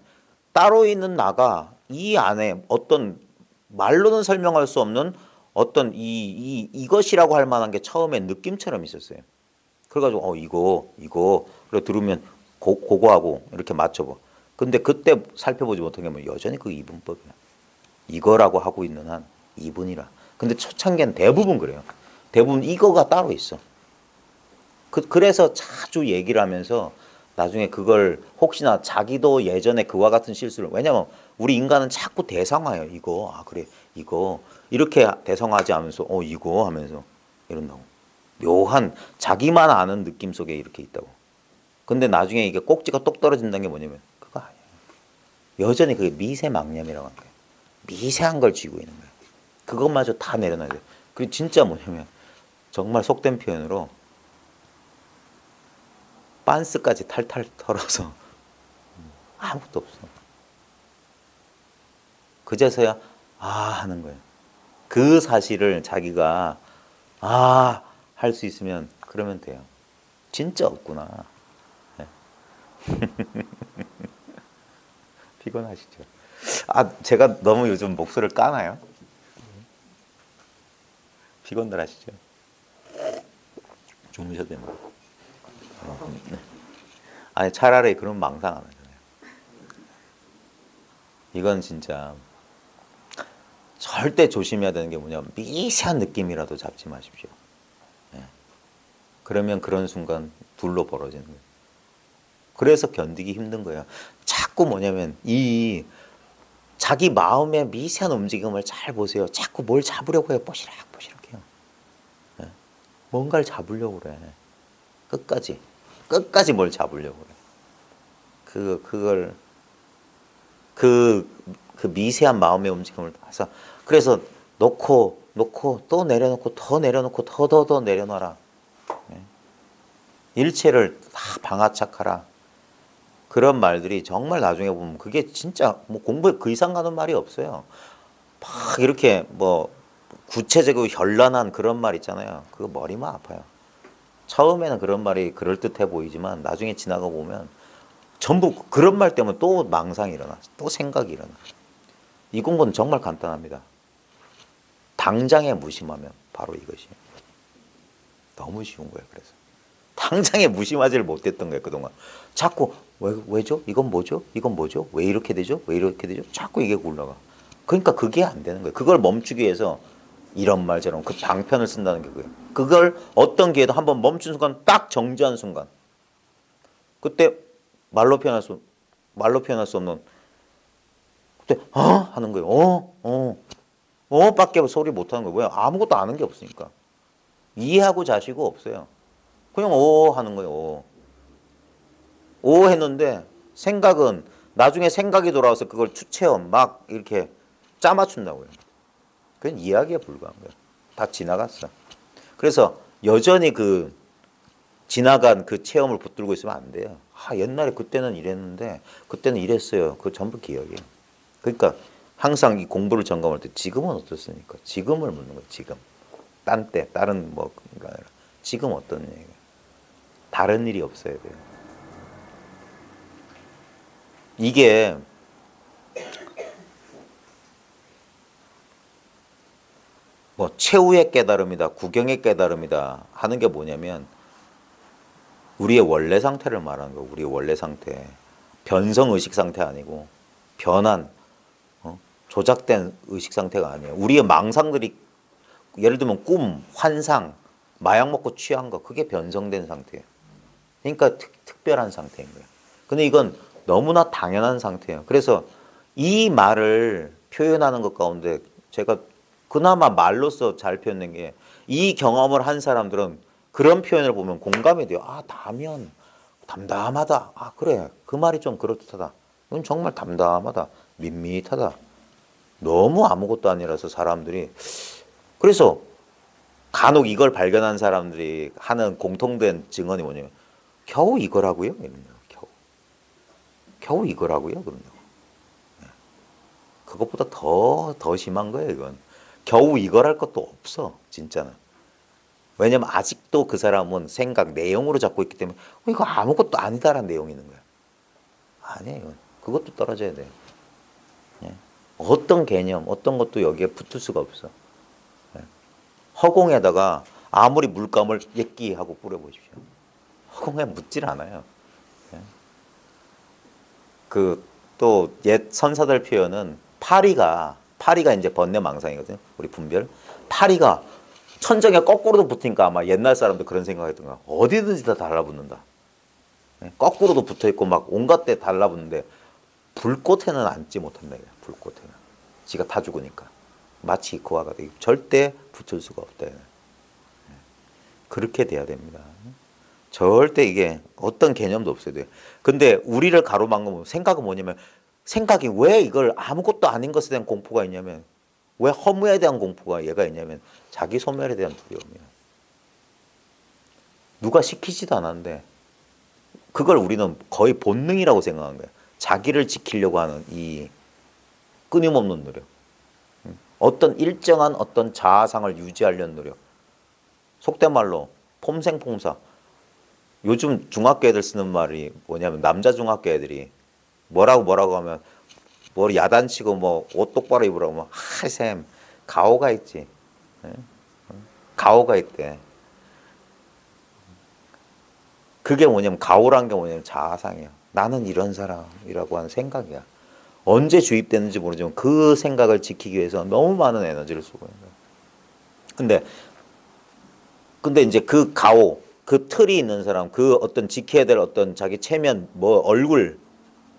따로 있는 나가 이 안에 어떤 말로는 설명할 수 없는 어떤 이것이라고 할 만한 게 처음에 느낌처럼 있었어요. 그래가지고 이거 그래 들으면 그거하고 이렇게 맞춰봐. 근데 그때 살펴보지 못한 게 뭐 여전히 그 이분법이야. 이거라고 하고 있는 한 이분이라. 근데 초창기엔 대부분 그래요. 대부분 이거가 따로 있어. 그래서 자주 얘기를 하면서 나중에 그걸 혹시나 자기도 예전에 그와 같은 실수를 왜냐면 우리 인간은 자꾸 대상화해요. 이거 그래 이거 이렇게 대상화하지 않으면서 이거 하면서 이런다고. 묘한 자기만 아는 느낌 속에 이렇게 있다고. 근데 나중에 이게 꼭지가 똑 떨어진다는 게 뭐냐면 그거 아니에요. 여전히 그게 미세망념이라고 하는 거예요. 미세한 걸 쥐고 있는 거예요. 그것마저 다 내려놔야 돼요. 그게 진짜 뭐냐면 정말 속된 표현으로 빤스까지 탈탈 털어서 아무것도 없어. 그제서야 하는 거예요. 그 사실을 자기가 할 수 있으면 그러면 돼요. 진짜 없구나. 네. 피곤하시죠? 제가 너무 요즘 목소리를 까나요? 피곤들 하시죠? 주무셔도 됩니다. 아니 차라리 그런 망상 안 하잖아요. 이건 진짜 절대 조심해야 되는 게 뭐냐면 미세한 느낌이라도 잡지 마십시오. 네. 그러면 그런 순간 둘로 벌어지는 거예요. 그래서 견디기 힘든 거예요. 자꾸 뭐냐면 이 자기 마음의 미세한 움직임을 잘 보세요. 자꾸 뭘 잡으려고 해요. 뽀시락뽀시락해요. 네. 뭔가를 잡으려고 그래. 끝까지 뭘 잡으려고 그래. 그 미세한 마음의 움직임을 해서 그래서 놓고 또 내려놓고 더 내려놓고 더 내려놔라. 네. 일체를 다 방아착하라. 그런 말들이 정말 나중에 보면 그게 진짜 뭐 공부에 그 이상 가는 말이 없어요. 막 이렇게 뭐 구체적이고 현란한 그런 말 있잖아요. 그거 머리만 아파요. 처음에는 그런 말이 그럴듯해 보이지만 나중에 지나가 보면 전부 그런 말 때문에 또 망상이 일어나, 또 생각이 일어나. 이 공부는 정말 간단합니다. 당장에 무심하면 바로 이것이 너무 쉬운 거예요. 그래서 당장에 무심하지를 못했던 거예요. 그동안 자꾸 왜죠? 이건 뭐죠? 이건 뭐죠? 왜 이렇게 되죠? 왜 이렇게 되죠? 자꾸 이게 굴러가. 그러니까 그게 안 되는 거예요. 그걸 멈추기 위해서 이런 말 저런 그 방편을 쓴다는 게 그거예요. 그걸 어떤 기회도 한번 멈춘 순간 딱 정지한 순간 그때 말로 표현할 수 없는 그때 하는 거예요. 밖에 소리 못 하는 거예요. 왜? 아무것도 아는 게 없으니까. 이해하고 자시고 없어요. 그냥 하는 거예요. 했는데 생각은 나중에 생각이 돌아와서 그걸 추체험 막 이렇게 짜맞춘다고요. 그건 이야기에 불과한 거예요. 다 지나갔어. 그래서 여전히 그 지나간 그 체험을 붙들고 있으면 안 돼요. 옛날에 그때는 이랬는데 그때는 이랬어요. 그거 전부 기억이에요. 그러니까 항상 이 공부를 점검할 때 지금은 어떻습니까? 지금을 묻는 거예요. 지금. 딴 때, 다른 뭐가 아니라 지금 어떤 얘기예요. 다른 일이 없어야 돼요. 이게 뭐 최후의 깨달음이다, 구경의 깨달음이다 하는 게 뭐냐면 우리의 원래 상태를 말하는 거예요. 우리의 원래 상태. 변성 의식 상태 아니고 변한 조작된 의식 상태가 아니에요. 우리의 망상들이 예를 들면 꿈, 환상, 마약 먹고 취한 거 그게 변성된 상태예요. 그러니까 특별한 상태인 거예요. 근데 이건 너무나 당연한 상태예요. 그래서 이 말을 표현하는 것 가운데 제가 그나마 말로써 잘 표현된 게 이 경험을 한 사람들은 그런 표현을 보면 공감이 돼요. 담담하다. 그래. 그 말이 좀 그렇듯하다. 이건 정말 담담하다. 밋밋하다. 너무 아무것도 아니라서 사람들이 그래서 간혹 이걸 발견한 사람들이 하는 공통된 증언이 뭐냐면 겨우 이거라고요? 겨우 이거라고요? 그런다고. 그것보다 더 심한 거예요, 이건. 겨우 이거랄 것도 없어, 진짜는. 왜냐면 아직도 그 사람은 생각, 내용으로 잡고 있기 때문에 이거 아무것도 아니다라는 내용이 있는 거야. 아니에요. 그것도 떨어져야 돼요. 예. 어떤 개념, 어떤 것도 여기에 붙을 수가 없어. 예. 허공에다가 아무리 물감을 예끼하고 뿌려보십시오. 허공에 묻질 않아요. 예. 그 또 옛 선사들 표현은 파리가 이제 번뇌망상이거든요. 우리 분별. 파리가 천정에 거꾸로도 붙으니까 아마 옛날 사람도 그런 생각했던 거야. 어디든지 다 달라붙는다. 예. 거꾸로도 붙어있고 막 온갖 데 달라붙는데 불꽃에는 앉지 못한다. 불꽃에는. 지가 타 죽으니까. 마치 그와 같아. 절대 붙을 수가 없다. 예. 그렇게 돼야 됩니다. 절대 이게 어떤 개념도 없어야 돼요. 근데 우리를 가로막는 생각은 뭐냐면 생각이 왜 이걸 아무것도 아닌 것에 대한 공포가 있냐면 왜 허무에 대한 공포가 얘가 있냐면 자기 소멸에 대한 두려움이에요. 누가 시키지도 않았는데 그걸 우리는 거의 본능이라고 생각한 거예요. 자기를 지키려고 하는 이 끊임없는 노력. 어떤 일정한 어떤 자아상을 유지하려는 노력. 속된 말로 폼생폼사. 요즘 중학교 애들 쓰는 말이 뭐냐면 남자 중학교 애들이 뭐라고 하면 뭐 야단치고 뭐 옷 똑바로 입으라고 하면 쌤 가오가 있지. 가오가 있대. 그게 뭐냐면 가오란 게 뭐냐면 자아상이야. 나는 이런 사람이라고 하는 생각이야. 언제 주입되는지 모르지만 그 생각을 지키기 위해서 너무 많은 에너지를 쓰고 있는 거야. 근데 이제 그 가오 그 틀이 있는 사람, 그 어떤 지켜야 될 어떤 자기 체면, 뭐 얼굴,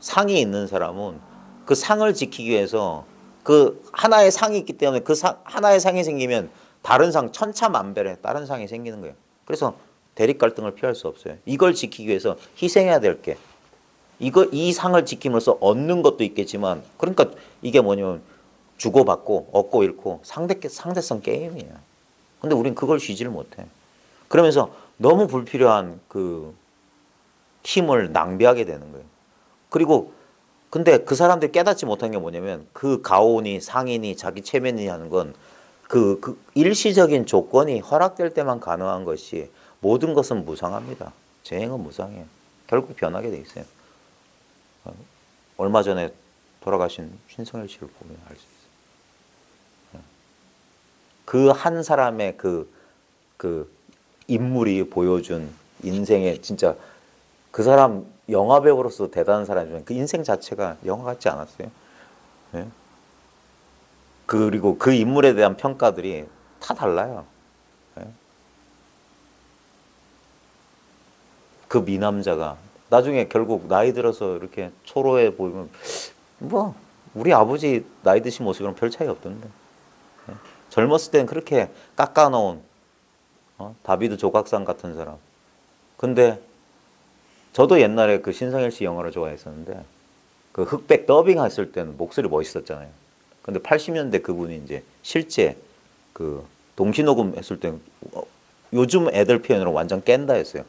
상이 있는 사람은 그 상을 지키기 위해서 그 하나의 상이 있기 때문에 그 하나의 상이 생기면 다른 상, 천차만별의 다른 상이 생기는 거예요. 그래서 대립 갈등을 피할 수 없어요. 이걸 지키기 위해서 희생해야 될 게, 이 상을 지킴으로써 얻는 것도 있겠지만, 그러니까 이게 뭐냐면 주고받고 얻고 잃고 상대성 게임이에요. 근데 우린 그걸 쉬지를 못해. 그러면서 너무 불필요한 그 힘을 낭비하게 되는 거예요. 그리고 근데 그 사람들이 깨닫지 못한 게 뭐냐면 그 가오니 상이니 자기 체면이 하는 건 그 일시적인 조건이 허락될 때만 가능한 것이 모든 것은 무상합니다. 재행은 무상해요. 결국 변하게 돼 있어요. 얼마 전에 돌아가신 신성일 씨를 보면 알 수 있어요. 그 한 사람의 그 인물이 보여준 인생의 진짜 그 사람 영화 배우로서 대단한 사람이지만 그 인생 자체가 영화 같지 않았어요. 네? 그리고 그 인물에 대한 평가들이 다 달라요. 네? 그 미남자가 나중에 결국 나이 들어서 이렇게 초로해 보이면 뭐 우리 아버지 나이 드신 모습이랑 별 차이 없던데. 네? 젊었을 때는 그렇게 깎아놓은 다비드 조각상 같은 사람. 근데 저도 옛날에 그 신성일 씨 영화를 좋아했었는데 그 흑백 더빙 했을 때는 목소리 멋있었잖아요. 근데 80년대 그분이 이제 실제 그 동시녹음 했을 때는 요즘 애들 표현으로 완전 깬다 했어요.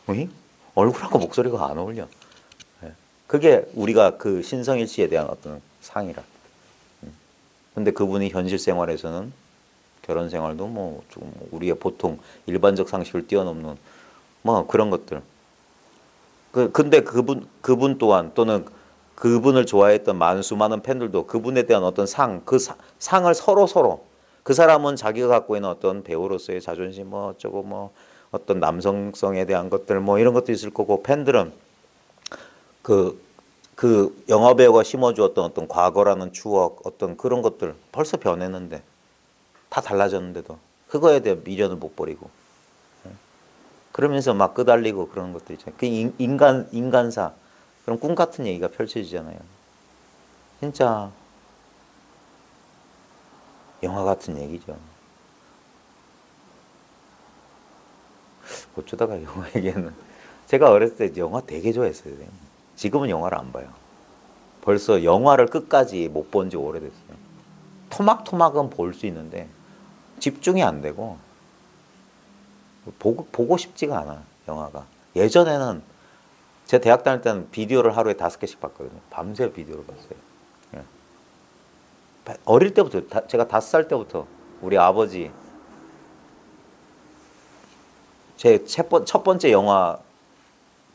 어이? 얼굴하고 목소리가 안 어울려. 예. 그게 우리가 그 신성일 씨에 대한 어떤 상이라. 근데 그분이 현실 생활에서는 결혼 생활도 뭐 좀 우리의 보통 일반적 상식을 뛰어넘는 뭐 그런 것들. 근데 그분 또한 또는 그분을 좋아했던 많은 팬들도 그분에 대한 어떤 상을 서로 그 사람은 자기가 갖고 있는 어떤 배우로서의 자존심 뭐 어쩌고 뭐 어떤 남성성에 대한 것들 뭐 이런 것도 있을 거고 팬들은 그 영화 배우가 심어주었던 어떤 과거라는 추억 어떤 그런 것들 벌써 변했는데 다 달라졌는데도 그거에 대한 미련을 못 버리고 그러면서 막 끄달리고 그런 것도 있잖아요. 그 인간사 그런 꿈 같은 얘기가 펼쳐지잖아요. 진짜 영화 같은 얘기죠. 어쩌다가 영화 얘기는 제가 어렸을 때 영화 되게 좋아했어요. 지금은 영화를 안 봐요. 벌써 영화를 끝까지 못 본 지 오래됐어요. 토막토막은 볼 수 있는데 집중이 안 되고 보고 싶지가 않아 영화가. 예전에는 제 대학 다닐 때는 비디오를 하루에 5개씩 봤거든요. 밤새 비디오를 봤어요. 예. 어릴 때부터 제가 5살 때부터 우리 아버지 제 첫 번째 영화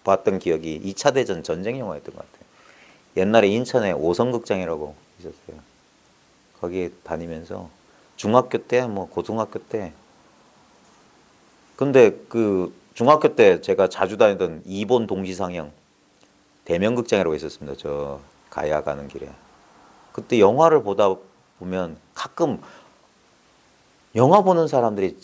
봤던 기억이 2차 대전 전쟁 영화였던 것 같아요. 옛날에 인천에 오성극장이라고 있었어요. 거기 다니면서 중학교 때 뭐 고등학교 때 근데 그 중학교 때 제가 자주 다니던 이본 동시상영 대명극장이라고 있었습니다. 저 가야 가는 길에. 그때 영화를 보다 보면 가끔 영화 보는 사람들이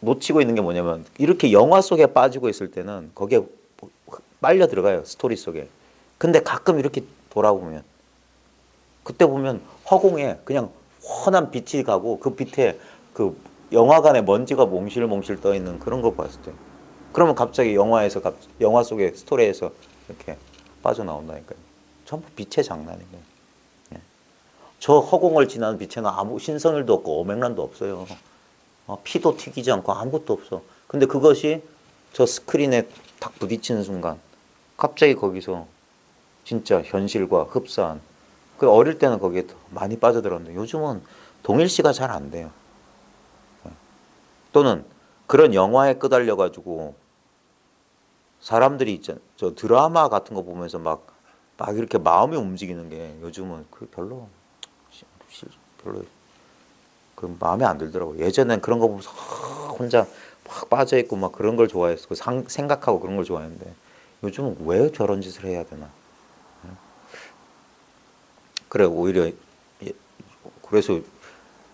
놓치고 있는 게 뭐냐면 이렇게 영화 속에 빠지고 있을 때는 거기에 빨려 들어가요. 스토리 속에. 근데 가끔 이렇게 돌아보면 그때 보면 허공에 그냥 환한 빛이 가고 그 빛에 그 영화관에 먼지가 몽실몽실 떠 있는 그런 거 봤을 때 그러면 갑자기 영화 속의 스토리에서 이렇게 빠져나온다니까요. 전부 빛의 장난인 거예요. 예. 저 허공을 지나는 빛에는 아무 신선율도 없고 오명란도 없어요. 피도 튀기지 않고 아무것도 없어. 근데 그것이 저 스크린에 딱 부딪히는 순간 갑자기 거기서 진짜 현실과 흡사한 그 어릴 때는 거기에 많이 빠져들었는데 요즘은 동일시가 잘 안 돼요. 또는 그런 영화에 끄달려 가지고 사람들이 있잖아. 저 드라마 같은 거 보면서 막 이렇게 마음이 움직이는 게 요즘은 그 별로 그 마음에 안 들더라고요. 예전엔 그런 거 보면서 혼자 막 빠져 있고 막 그런 걸 좋아했고 생각하고 그런 걸 좋아했는데 요즘은 왜 저런 짓을 해야 되나? 그래 오히려 그래서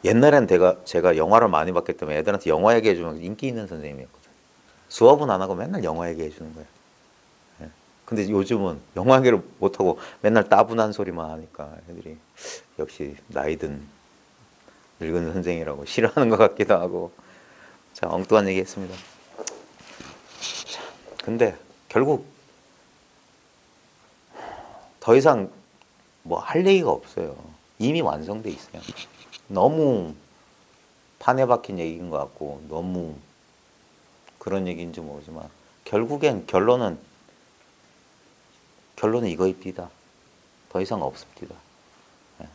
옛날엔 제가 영화를 많이 봤기 때문에 애들한테 영화 얘기해 주면 인기 있는 선생님이었거든. 수업은 안 하고 맨날 영화 얘기해 주는 거야. 예. 근데 요즘은 영화 얘기를 못 하고 맨날 따분한 소리만 하니까 애들이 역시 나이든 늙은 선생이라고 싫어하는 것 같기도 하고. 자, 엉뚱한 얘기 했습니다. 자, 근데 결국 더 이상 뭐 할 얘기가 없어요. 이미 완성돼 있어요. 너무 판에 박힌 얘기인 것 같고 너무 그런 얘기인지 모르지만 결국엔 결론은 이거입니다. 더 이상 없습니다. 예.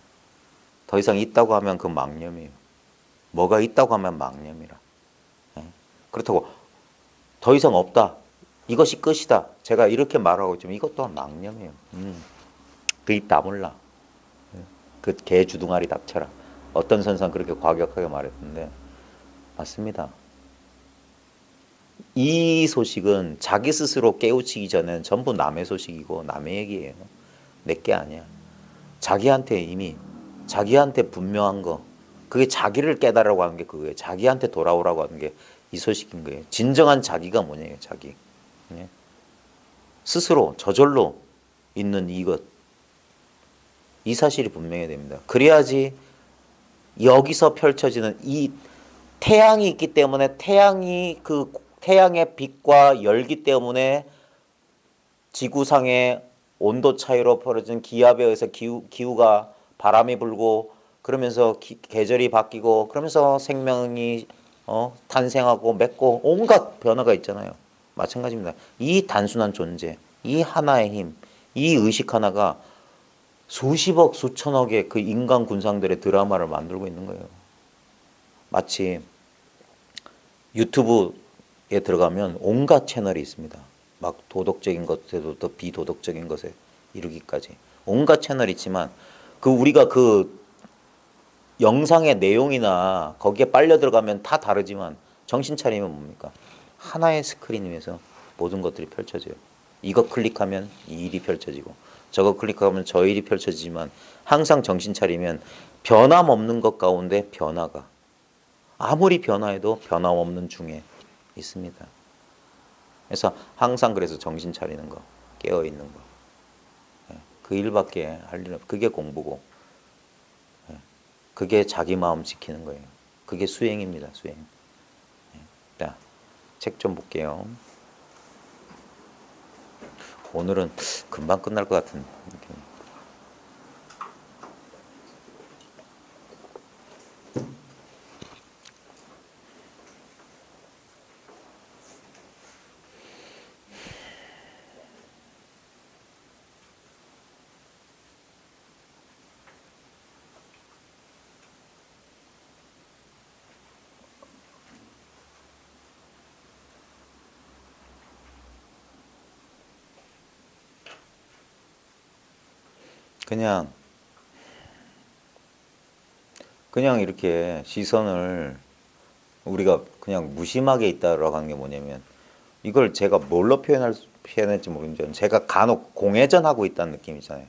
더 이상 있다고 하면 그 망념이에요. 뭐가 있다고 하면 망념이라. 그렇다고 더 이상 없다. 이것이 끝이다. 제가 이렇게 말하고 있지만 이것 또한 망념이에요. 그 입 다물라. 그 개 주둥아리 닥쳐라. 어떤 선상 그렇게 과격하게 말했는데 맞습니다. 이 소식은 자기 스스로 깨우치기 전엔 전부 남의 소식이고 남의 얘기예요. 내게 아니야. 자기한테 이미 자기한테 분명한 거 그게 자기를 깨달으라고 하는 게 그거예요. 자기한테 돌아오라고 하는 게 이 소식인 거예요. 진정한 자기가 뭐냐요. 자기. 예? 스스로 저절로 있는 이것 이 사실이 분명해야 됩니다. 그래야지 여기서 펼쳐지는 이 태양이 있기 때문에 태양이 그 태양의 빛과 열기 때문에 지구상의 온도 차이로 벌어진 기압에 의해서 기후가 바람이 불고 그러면서 계절이 바뀌고 그러면서 생명이 탄생하고 맺고 온갖 변화가 있잖아요. 마찬가지입니다. 이 단순한 존재, 이 하나의 힘, 이 의식 하나가 수십억, 수천억의 그 인간 군상들의 드라마를 만들고 있는 거예요. 마치 유튜브에 들어가면 온갖 채널이 있습니다. 막 도덕적인 것에도 더 비도덕적인 것에 이르기까지 온갖 채널이 있지만 그 우리가 그 영상의 내용이나 거기에 빨려 들어가면 다 다르지만 정신 차리면 뭡니까? 하나의 스크린 위에서 모든 것들이 펼쳐져요. 이거 클릭하면 이 일이 펼쳐지고 저거 클릭하면 저 일이 펼쳐지지만 항상 정신 차리면 변함없는 것 가운데 변화가 아무리 변화해도 변함없는 중에 있습니다. 그래서 항상 그래서 정신 차리는 거, 깨어 있는 거, 그 일밖에 할 일 없. 그게 공부고, 그게 자기 마음 지키는 거예요. 그게 수행입니다. 수행. 자, 책 좀 볼게요. 오늘은 금방 끝날 것 같은 느낌. 그냥 이렇게 시선을 우리가 그냥 무심하게 있다라고 하는 게 뭐냐면 이걸 제가 뭘로 표현할지 모르겠는데 제가 간혹 공회전하고 있다는 느낌이잖아요.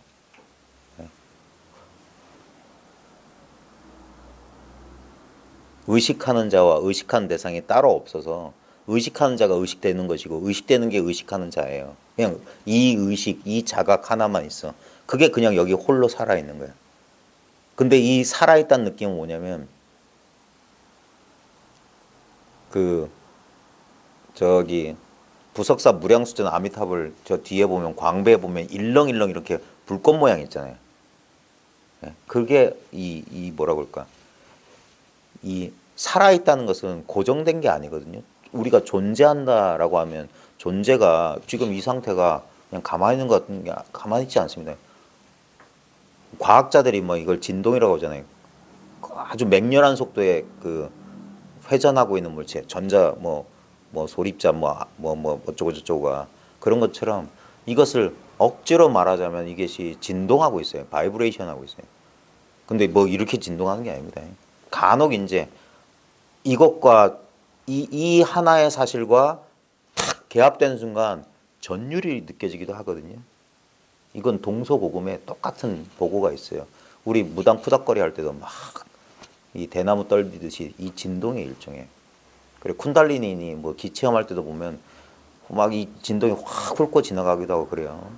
의식하는 자와 의식하는 대상이 따로 없어서 의식하는 자가 의식되는 것이고 의식되는 게 의식하는 자예요. 그냥 이 의식, 이 자각 하나만 있어. 그게 그냥 여기 홀로 살아있는 거야. 근데 이 살아있다는 느낌은 뭐냐면 그 저기 부석사 무량수전 아미타불 저 뒤에 보면 광배에 보면 일렁일렁 이렇게 불꽃 모양 있잖아요. 그게 이 뭐라 그럴까? 이 살아있다는 것은 고정된 게 아니거든요. 우리가 존재한다라고 하면 존재가 지금 이 상태가 그냥 가만히 있는 것 같은 게 가만히 있지 않습니다. 과학자들이 뭐 이걸 진동이라고 하잖아요. 아주 맹렬한 속도의 그 회전하고 있는 물체, 전자 뭐 소립자 뭐 어쩌고 저쩌고가 그런 것처럼 이것을 억지로 말하자면 이것이 진동하고 있어요. 바이브레이션 하고 있어요. 근데 뭐 이렇게 진동하는 게 아닙니다. 간혹 이제 이것과 이 하나의 사실과 탁 개합되는 순간 전율이 느껴지기도 하거든요. 이건 동서고금에 똑같은 보고가 있어요. 우리 무당 푸닥거리 할 때도 막 이 대나무 떨리듯이 이 진동의 일종의. 그리고 쿤달리니 뭐 기체험할 때도 보면 막 이 진동이 확 훑고 지나가기도 하고 그래요.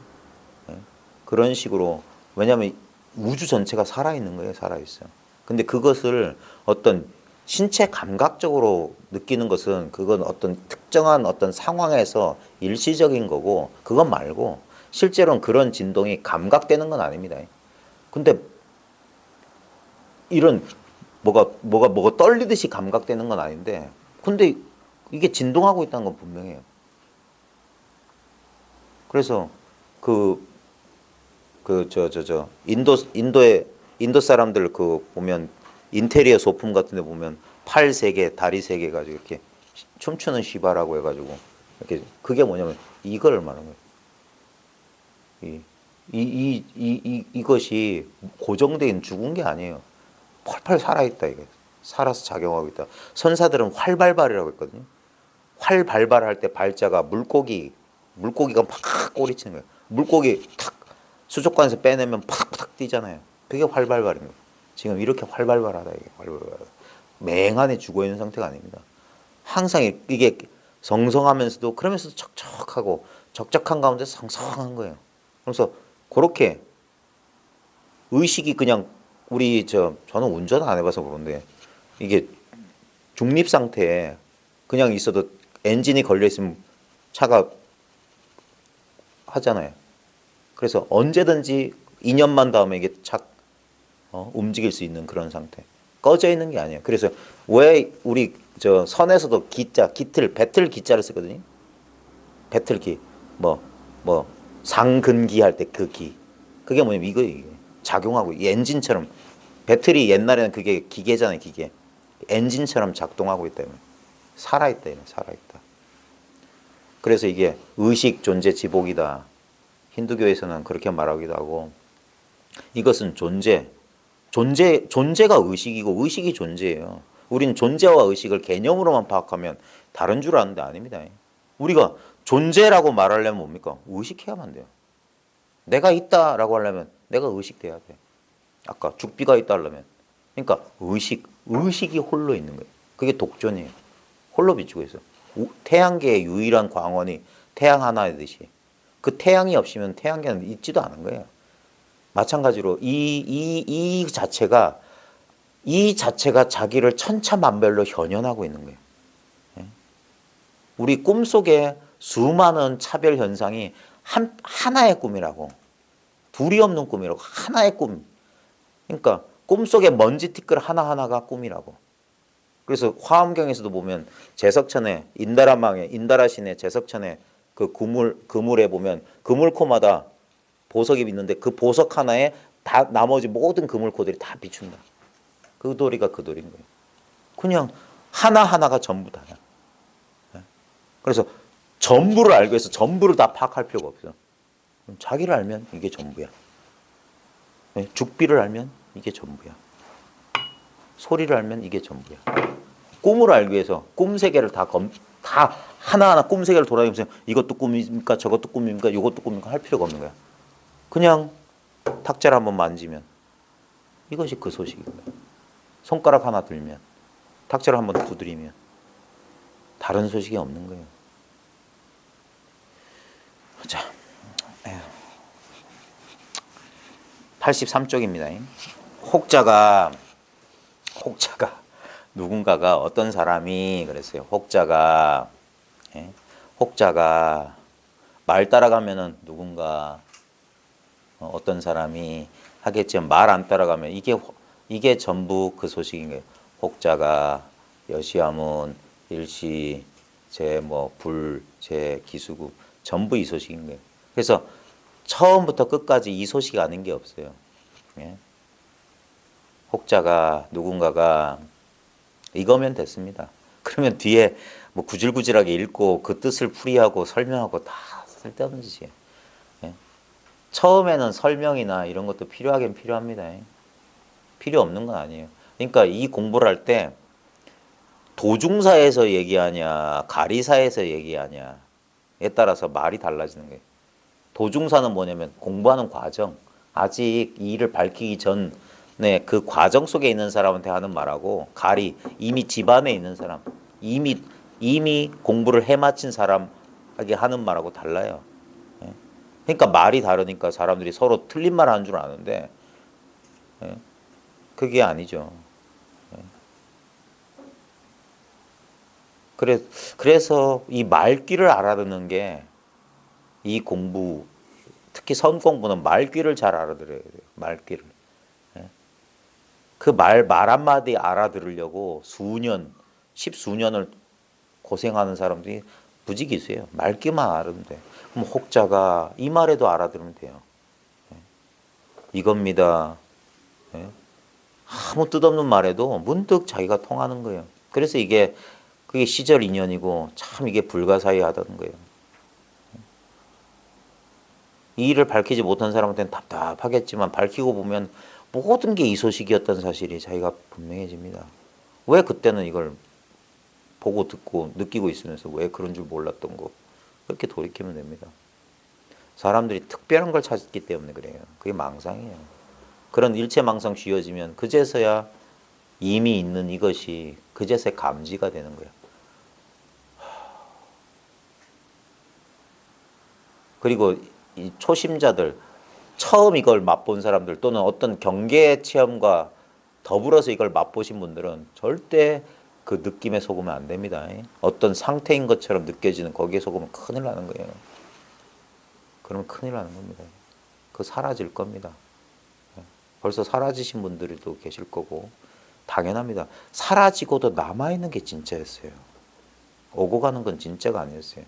그런 식으로 왜냐하면 우주 전체가 살아있는 거예요. 살아있어요. 근데 그것을 어떤 신체 감각적으로 느끼는 것은 그건 어떤 특정한 어떤 상황에서 일시적인 거고 그건 말고 실제로는 그런 진동이 감각되는 건 아닙니다. 근데 이런 뭐가 떨리듯이 감각되는 건 아닌데 근데 이게 진동하고 있다는 건 분명해요. 그래서 인도 사람들 그 보면 인테리어 소품 같은 데 보면 팔 세 개, 다리 세 개 가지고 이렇게 춤추는 시바라고 해가지고 이렇게 그게 뭐냐면 이걸 말하는 거예요. 이것이 고정된 죽은 게 아니에요. 펄펄 살아있다 이게. 살아서 작용하고 있다. 선사들은 활발발이라고 했거든요. 활발발할 때 발자가 물고기가 팍 꼬리치는 거예요. 물고기 탁 수족관에서 빼내면 팍팍 뛰잖아요. 그게 활발발입니다. 지금 이렇게 활발발하다 이게 활발발하다. 맹한에 죽어 있는 상태가 아닙니다. 항상 이게 성성하면서도 그러면서도 척척하고 적적한 가운데 성성한 거예요. 그래서 그렇게 의식이 그냥 저는 운전 안 해봐서 그런데 이게 중립 상태에 그냥 있어도 엔진이 걸려 있으면 차가 하잖아요. 그래서 언제든지 2년만 다음에 이게 착 움직일 수 있는 그런 상태. 꺼져 있는 게 아니에요. 그래서 왜 우리 저 선에서도 배틀 기자를 쓰거든요. 배틀기 뭐 상근기 할 때 그 기. 그게 뭐냐면 이게 작용하고 이 엔진처럼 배터리 옛날에는 그게 기계잖아요, 기계. 엔진처럼 작동하고 있다. 살아있다, 살아있다. 그래서 이게 의식 존재 지복이다. 힌두교에서는 그렇게 말하기도 하고 이것은 존재가 의식이고 의식이 존재예요. 우리는 존재와 의식을 개념으로만 파악하면 다른 줄 아는데 아닙니다. 우리가 존재라고 말하려면 뭡니까? 의식해야만 돼요. 내가 있다라고 하려면 내가 의식돼야 돼. 아까 죽비가 있다 하려면 그러니까 의식이 홀로 있는 거예요. 그게 독존이에요. 홀로 비추고 있어요. 태양계의 유일한 광원이 태양 하나이듯이 그 태양이 없으면 태양계는 있지도 않은 거예요. 마찬가지로 이 자체가 자기를 천차만별로 현현하고 있는 거예요. 우리 꿈속에 수많은 차별 현상이 하나의 꿈이라고. 둘이 없는 꿈이라고. 하나의 꿈. 그러니까 꿈속에 먼지 티끌 하나하나가 꿈이라고. 그래서 화엄경에서도 보면 제석천에 인다라 신의 제석천에 그 그물에 보면 그물코마다 보석이 있는데 그 보석 하나에 다 나머지 모든 그물코들이 다 비춘다. 그 도리가 그 도리인 거예요. 그냥 하나하나가 전부 다야. 그래서 전부를 알기 위해서 전부를 다 파악할 필요가 없어. 자기를 알면 이게 전부야. 죽비를 알면 이게 전부야. 소리를 알면 이게 전부야. 꿈을 알기 위해서 꿈 세계를 다 하나하나 꿈 세계를 돌아다니면서 이것도 꿈입니까? 저것도 꿈입니까? 이것도 꿈입니까? 할 필요가 없는 거야. 그냥 탁자를 한번 만지면 이것이 그 소식인 거야. 손가락 하나 들면 탁자를 한번 두드리면 다른 소식이 없는 거예요. 자, 83쪽입니다. 혹자가 누군가가 어떤 사람이 그랬어요. 혹자가 말 따라가면은 누군가 어떤 사람이 하겠지만 말 안 따라가면 이게 전부 그 소식인 거예요. 혹자가 여시아문 일시 불 기수구 전부 이 소식인 거예요. 그래서 처음부터 끝까지 이 소식 아닌 게 없어요. 혹자가 누군가가 이거면 됐습니다. 그러면 뒤에 뭐 구질구질하게 읽고 그 뜻을 풀이하고 설명하고 다 쓸데없는 짓이에요. 처음에는 설명이나 이런 것도 필요하긴 필요합니다. 필요 없는 건 아니에요. 그러니까 이 공부를 할 때 도중사에서 얘기하냐 가리사에서 얘기하냐에 따라서 말이 달라지는 거예요. 도중사는 뭐냐면 공부하는 과정, 아직 이 일을 밝히기 전에 그 과정 속에 있는 사람한테 하는 말하고 이미 집안에 있는 사람, 이미 공부를 해마친 사람에게 하는 말하고 달라요. 그러니까 말이 다르니까 사람들이 서로 틀린 말 하는 줄 아는데 그게 아니죠. 그래서 이 말귀를 알아듣는 게 이 공부, 특히 선 공부는 말귀를 잘 알아들어야 돼요. 말귀를. 그 말 한마디 알아들으려고 십수년을 고생하는 사람들이 부지기수예요. 말귀만 알아들으면 돼. 그럼 혹자가 이 말에도 알아들으면 돼요. 이겁니다. 아무 뜻없는 말에도 문득 자기가 통하는 거예요. 그래서 이게 그게 시절 인연이고 참 이게 불가사의하다는 거예요. 이 일을 밝히지 못한 사람한테는 답답하겠지만 밝히고 보면 모든 게 이 소식이었다는 사실이 자기가 분명해집니다. 왜 그때는 이걸 보고 듣고 느끼고 있으면서 왜 그런 줄 몰랐던 거, 그렇게 돌이키면 됩니다. 사람들이 특별한 걸 찾기 때문에 그래요. 그게 망상이에요. 그런 일체망상 쥐어지면 그제서야 이미 있는 이것이 그제서야 감지가 되는 거예요. 그리고 이 초심자들, 처음 이걸 맛본 사람들 또는 어떤 경계 체험과 더불어서 이걸 맛보신 분들은 절대 그 느낌에 속으면 안 됩니다. 어떤 상태인 것처럼 느껴지는 거기에 속으면 큰일 나는 거예요. 그러면 큰일 나는 겁니다. 그거 사라질 겁니다. 벌써 사라지신 분들도 계실 거고 당연합니다. 사라지고도 남아있는 게 진짜였어요. 오고 가는 건 진짜가 아니었어요.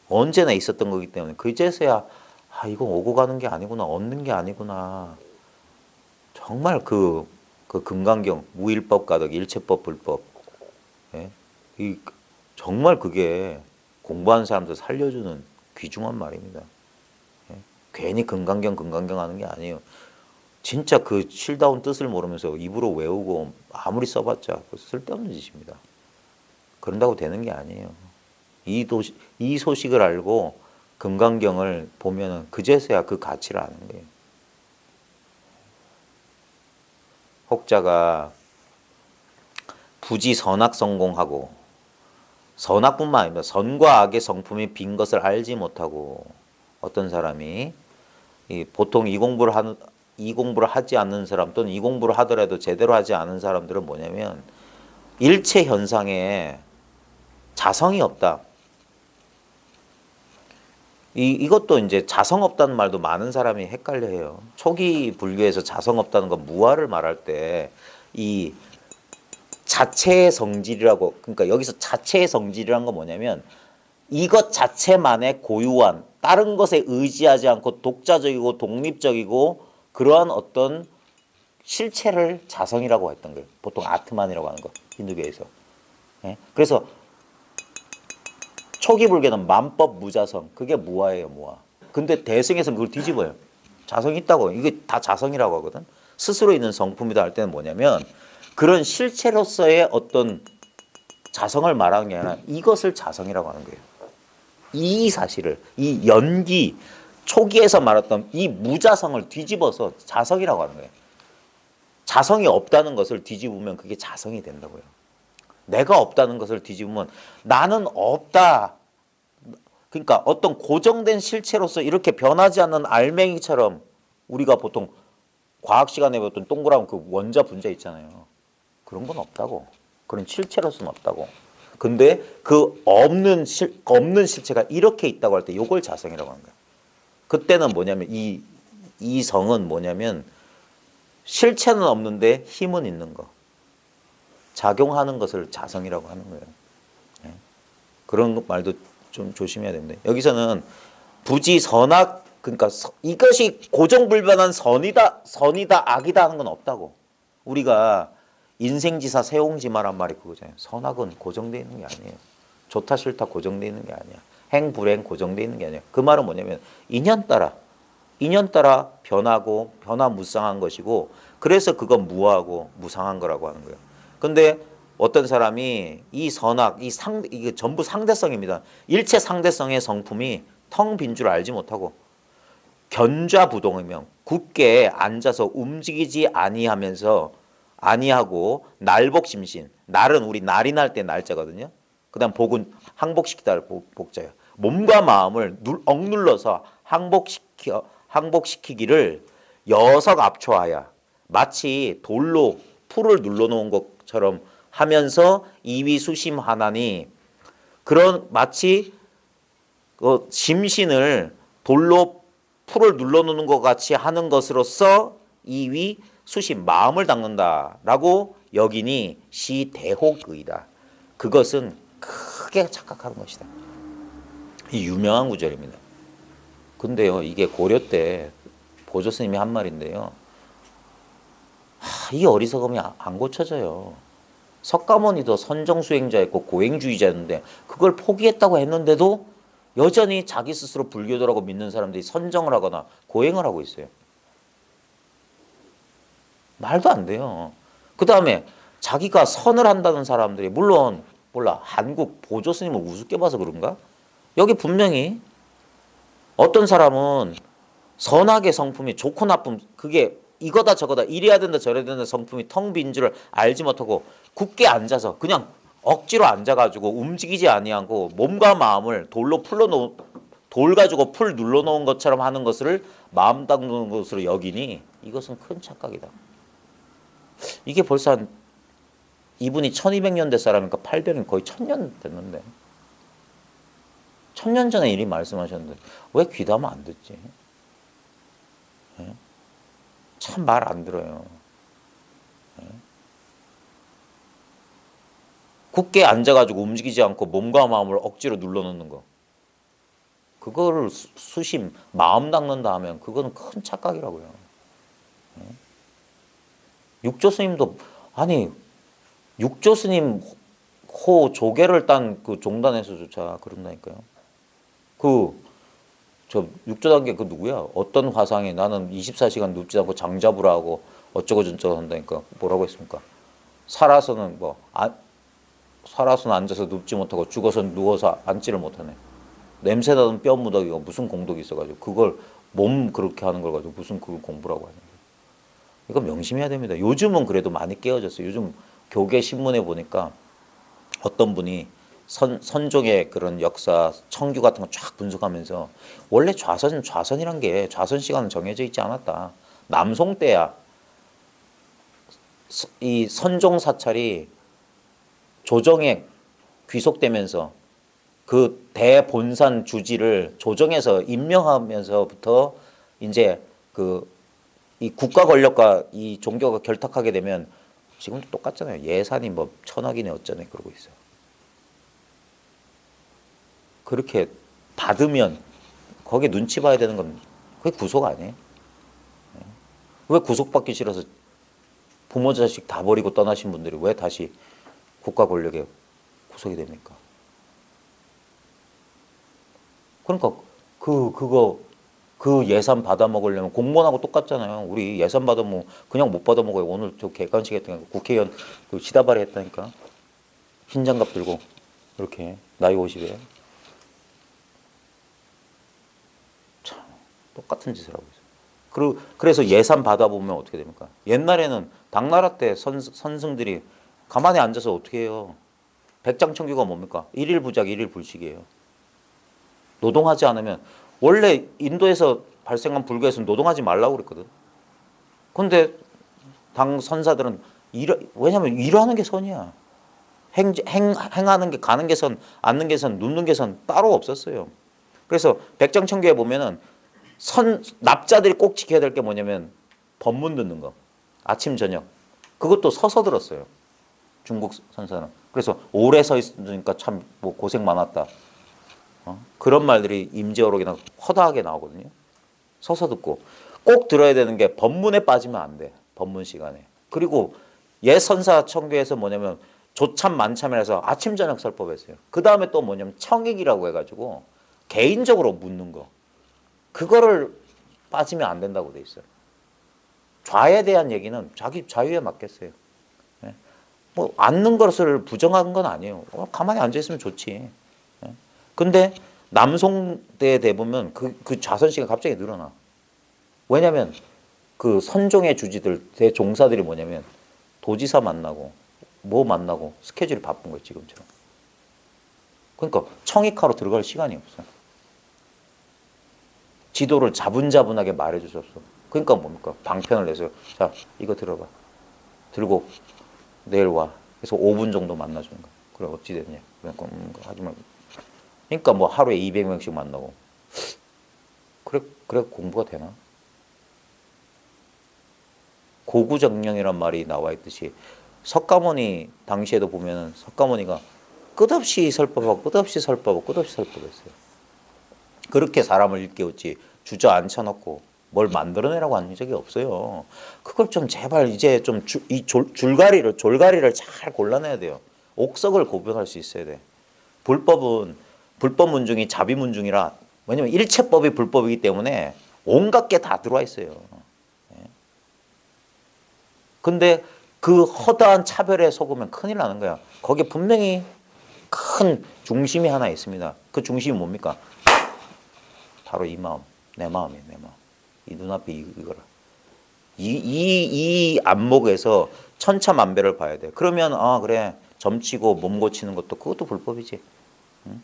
언제나 있었던 거기 때문에 그제서야 이건 오고 가는 게 아니구나, 없는 게 아니구나. 정말 그 금강경 무일법 가득 일체법 불법, 예? 정말 그게 공부하는 사람들 살려주는 귀중한 말입니다. 예? 괜히 금강경 하는 게 아니에요. 진짜 그 쉴다운 뜻을 모르면서 입으로 외우고 아무리 써봤자 쓸데없는 짓입니다. 그런다고 되는 게 아니에요. 이 소식을 알고 금강경을 보면은 그제서야 그 가치를 아는 거예요. 혹자가 부지 선악성공하고, 선악뿐만 아닙니다. 선과 악의 성품이 빈 것을 알지 못하고 어떤 사람이 보통 이 공부를 하지 않는 사람 또는 이 공부를 하더라도 제대로 하지 않은 사람들은 뭐냐면 일체 현상에 자성이 없다. 이것도 이제 자성 없다는 말도 많은 사람이 헷갈려 해요. 초기 불교에서 자성 없다는 건 무아를 말할 때 이 자체의 성질이라고, 그러니까 여기서 자체의 성질이란 건 뭐냐면 이것 자체만의 고유한, 다른 것에 의지하지 않고 독자적이고 독립적이고 그러한 어떤 실체를 자성이라고 했던 거예요. 보통 아트만이라고 하는 거, 힌두교에서. 예? 그래서 초기 불교는 만법 무자성, 그게 무아예요, 무아. 근데 대승에서는 그걸 뒤집어요. 자성이 있다고. 이게 다 자성이라고 하거든. 스스로 있는 성품이다 할 때는 뭐냐면 그런 실체로서의 어떤 자성을 말하는 게 아니라 이것을 자성이라고 하는 거예요. 이 사실을, 이 연기, 초기에서 말했던 이 무자성을 뒤집어서 자성이라고 하는 거예요. 자성이 없다는 것을 뒤집으면 그게 자성이 된다고요. 내가 없다는 것을 뒤집으면 나는 없다. 그러니까 어떤 고정된 실체로서 이렇게 변하지 않는 알맹이처럼 우리가 보통 과학 시간에 배웠던 동그라미 그 원자 분자 있잖아요. 그런 건 없다고. 그런 실체로서는 없다고. 근데 그 없는 실체가 이렇게 있다고 할 때 이걸 자성이라고 하는 거예요. 그때는 뭐냐면 이 성은 뭐냐면 실체는 없는데 힘은 있는 거. 작용하는 것을 자성이라고 하는 거예요. 네. 그런 말도 좀 조심해야 됩니다. 여기서는 부지 선악, 그러니까 이것이 고정불변한 선이다 악이다 하는 건 없다고. 우리가 인생지사 세옹지마란 말이 그거잖아요. 선악은 고정되어 있는 게 아니에요. 좋다 싫다 고정되어 있는 게 아니야. 행불행 고정되어 있는 게 아니야. 그 말은 뭐냐면 인연 따라 변하고 변화무쌍한 것이고, 그래서 그건 무하고 무상한 거라고 하는 거예요. 근데 어떤 사람이 이 선악, 이게 전부 상대성입니다. 일체 상대성의 성품이 텅 빈 줄 알지 못하고 견좌부동이면 굳게 앉아서 움직이지 아니하고 날복심신, 날은 우리 날이 날 때 날짜거든요. 그다음 복은 항복시키다를 복자예요. 몸과 마음을 억눌러서 항복시키기를 여석압초하야, 마치 돌로 풀을 눌러놓은 것처럼 하면서 이위수심하나니, 그런 마치 심신을 돌로 풀을 눌러놓는 것 같이 하는 것으로서 이위 수심 마음을 닦는다라고 여기니 시대혹의다. 그것은 크게 착각하는 것이다. 이 유명한 구절입니다. 근데요, 이게 고려 때 보조 스님이 한 말인데요. 이 어리석음이 안 고쳐져요. 석가모니도 선정수행자였고 고행주의자였는데 그걸 포기했다고 했는데도 여전히 자기 스스로 불교도라고 믿는 사람들이 선정을 하거나 고행을 하고 있어요. 말도 안 돼요. 그 다음에 자기가 선을 한다는 사람들이 물론 몰라 한국 보조 스님을 우습게 봐서 그런가? 여기 분명히 어떤 사람은 선악의 성품이 좋고 나쁨 그게 이거다 저거다 이래야 된다 저래야 된다 성품이 텅 빈 줄을 알지 못하고 굳게 앉아서 그냥 억지로 앉아가지고 움직이지 아니하고 몸과 마음을 돌로 풀러놓은 돌 가지고 풀 눌러놓은 것처럼 하는 것을 마음 닦는 것으로 여기니 이것은 큰 착각이다. 이게 벌써 한 이분이 1200년대 사람이니까 800년 거의 1000년 됐는데 1000년 전에 이리 말씀하셨는데 왜 귀담아 안 듣지? 참 말 안 들어요. 굳게 앉아가지고 움직이지 않고 몸과 마음을 억지로 눌러놓는 거. 그거를 수심, 마음 닦는다 하면 그거는 큰 착각이라고요. 육조 스님도 아니 육조 스님 호 조계를 딴 그 종단에서조차 그런다니까요. 저 육조 단계 그 누구야? 어떤 화상이 나는 24시간 눕지 않고 장 잡으라 하고 어쩌고 저쩌고 한다니까 뭐라고 했습니까? 살아서는 살아서는 앉아서 눕지 못하고 죽어서는 누워서 앉지를 못하네. 냄새 나는 뼈 무더기가 무슨 공덕이 있어가지고 그걸 몸 그렇게 하는 걸 가지고 무슨 그걸 공부라고 하는 거예요. 이거 명심해야 됩니다. 요즘은 그래도 많이 깨어졌어요. 요즘 교계 신문에 보니까 어떤 분이 선종의 그런 역사, 청규 같은 거 쫙 분석하면서 원래 좌선이란 게 좌선 시간은 정해져 있지 않았다. 남송 때야 이 선종 사찰이 조정에 귀속되면서 그 대본산 주지를 조정에서 임명하면서부터 이제 그 이 국가 권력과 이 종교가 결탁하게 되면 지금도 똑같잖아요. 예산이 뭐 천억이네 어쩌네 그러고 있어요. 그렇게 받으면 거기에 눈치 봐야 되는 건 그게 구속 아니에요? 왜 구속받기 싫어서 부모 자식 다 버리고 떠나신 분들이 왜 다시 국가 권력에 구속이 됩니까? 그러니까 그 예산 받아 먹으려면 공무원하고 똑같잖아요. 우리 예산 받아 먹 그냥 못 받아 먹어요. 오늘 저 객관식 했다니까 국회의원 그 시다발이 했다니까 흰 장갑 들고 이렇게 나이 50에 참 똑같은 짓을 하고 있어요. 그래서 예산 받아보면 어떻게 됩니까? 옛날에는 당나라 때 선승들이 가만히 앉아서 어떻게 해요? 백장청규가 뭡니까? 일일 부작, 일일 불식이에요. 노동하지 않으면 원래 인도에서 발생한 불교에서는 노동하지 말라고 그랬거든. 근데 당 선사들은 왜냐하면 일하는 게 선이야. 행하는 게 가는 게 선, 앉는 게 선, 눕는 게 선 따로 없었어요. 그래서 백장청규에 보면은 납자들이 꼭 지켜야 될 게 뭐냐면 법문 듣는 거. 아침 저녁. 그것도 서서 들었어요. 중국 선사는. 그래서 오래 서 있으니까 참 뭐 고생 많았다. 그런 말들이 임지어록이나 허다하게 나오거든요. 서서 듣고 꼭 들어야 되는 게 법문에 빠지면 안 돼. 법문 시간에. 그리고 예선사 청교에서 뭐냐면 조참 만참이라서 아침 저녁 설법했어요. 그 다음에 또 뭐냐면 청익이라고 해가지고 개인적으로 묻는 거. 그거를 빠지면 안 된다고 돼 있어요. 좌에 대한 얘기는 자기 자유에 맡겼어요. 뭐 앉는 것을 부정한 건 아니에요. 가만히 앉아 있으면 좋지. 근데 남송대에 대보면 그 좌선 시간 갑자기 늘어나. 왜냐면 그 선종의 주지들 대종사들이 뭐냐면 도지사 만나고 뭐 만나고 스케줄이 바쁜 거예요 지금처럼. 그러니까 청익하러 들어갈 시간이 없어. 지도를 자분자분하게 말해주셨어. 그러니까 뭡니까? 방편을 내서 자 이거 들어봐. 들고 내일 와. 그래서 5분 정도 만나주는 거야. 그래 어찌 됐냐? 그러니까 하지 말고. 그러니까 뭐 하루에 200명씩 만나고. 그래 공부가 되나? 고구정령이란 말이 나와 있듯이 석가모니 당시에도 보면은 석가모니가 끝없이 설법하고 끝없이 설법하고 끝없이 설법했어요. 그렇게 사람을 일깨웠지 주저앉혀놓고 뭘 만들어내라고 한 적이 없어요. 그걸 좀 제발 이제 좀 졸가리를 잘 골라내야 돼요. 옥석을 구분할 수 있어야 돼. 불법은 불법 문중이 자비 문중이라, 왜냐면 일체법이 불법이기 때문에 온갖 게 다 들어와 있어요. 근데 그 허다한 차별에 속으면 큰일 나는 거야. 거기에 분명히 큰 중심이 하나 있습니다. 그 중심이 뭡니까? 바로 이 마음, 내 마음이에요, 내 마음. 이 눈앞에 이거라. 이 안목에서 천차만별을 봐야 돼. 그러면 아 그래, 점치고 몸 고치는 것도 그것도 불법이지. 응?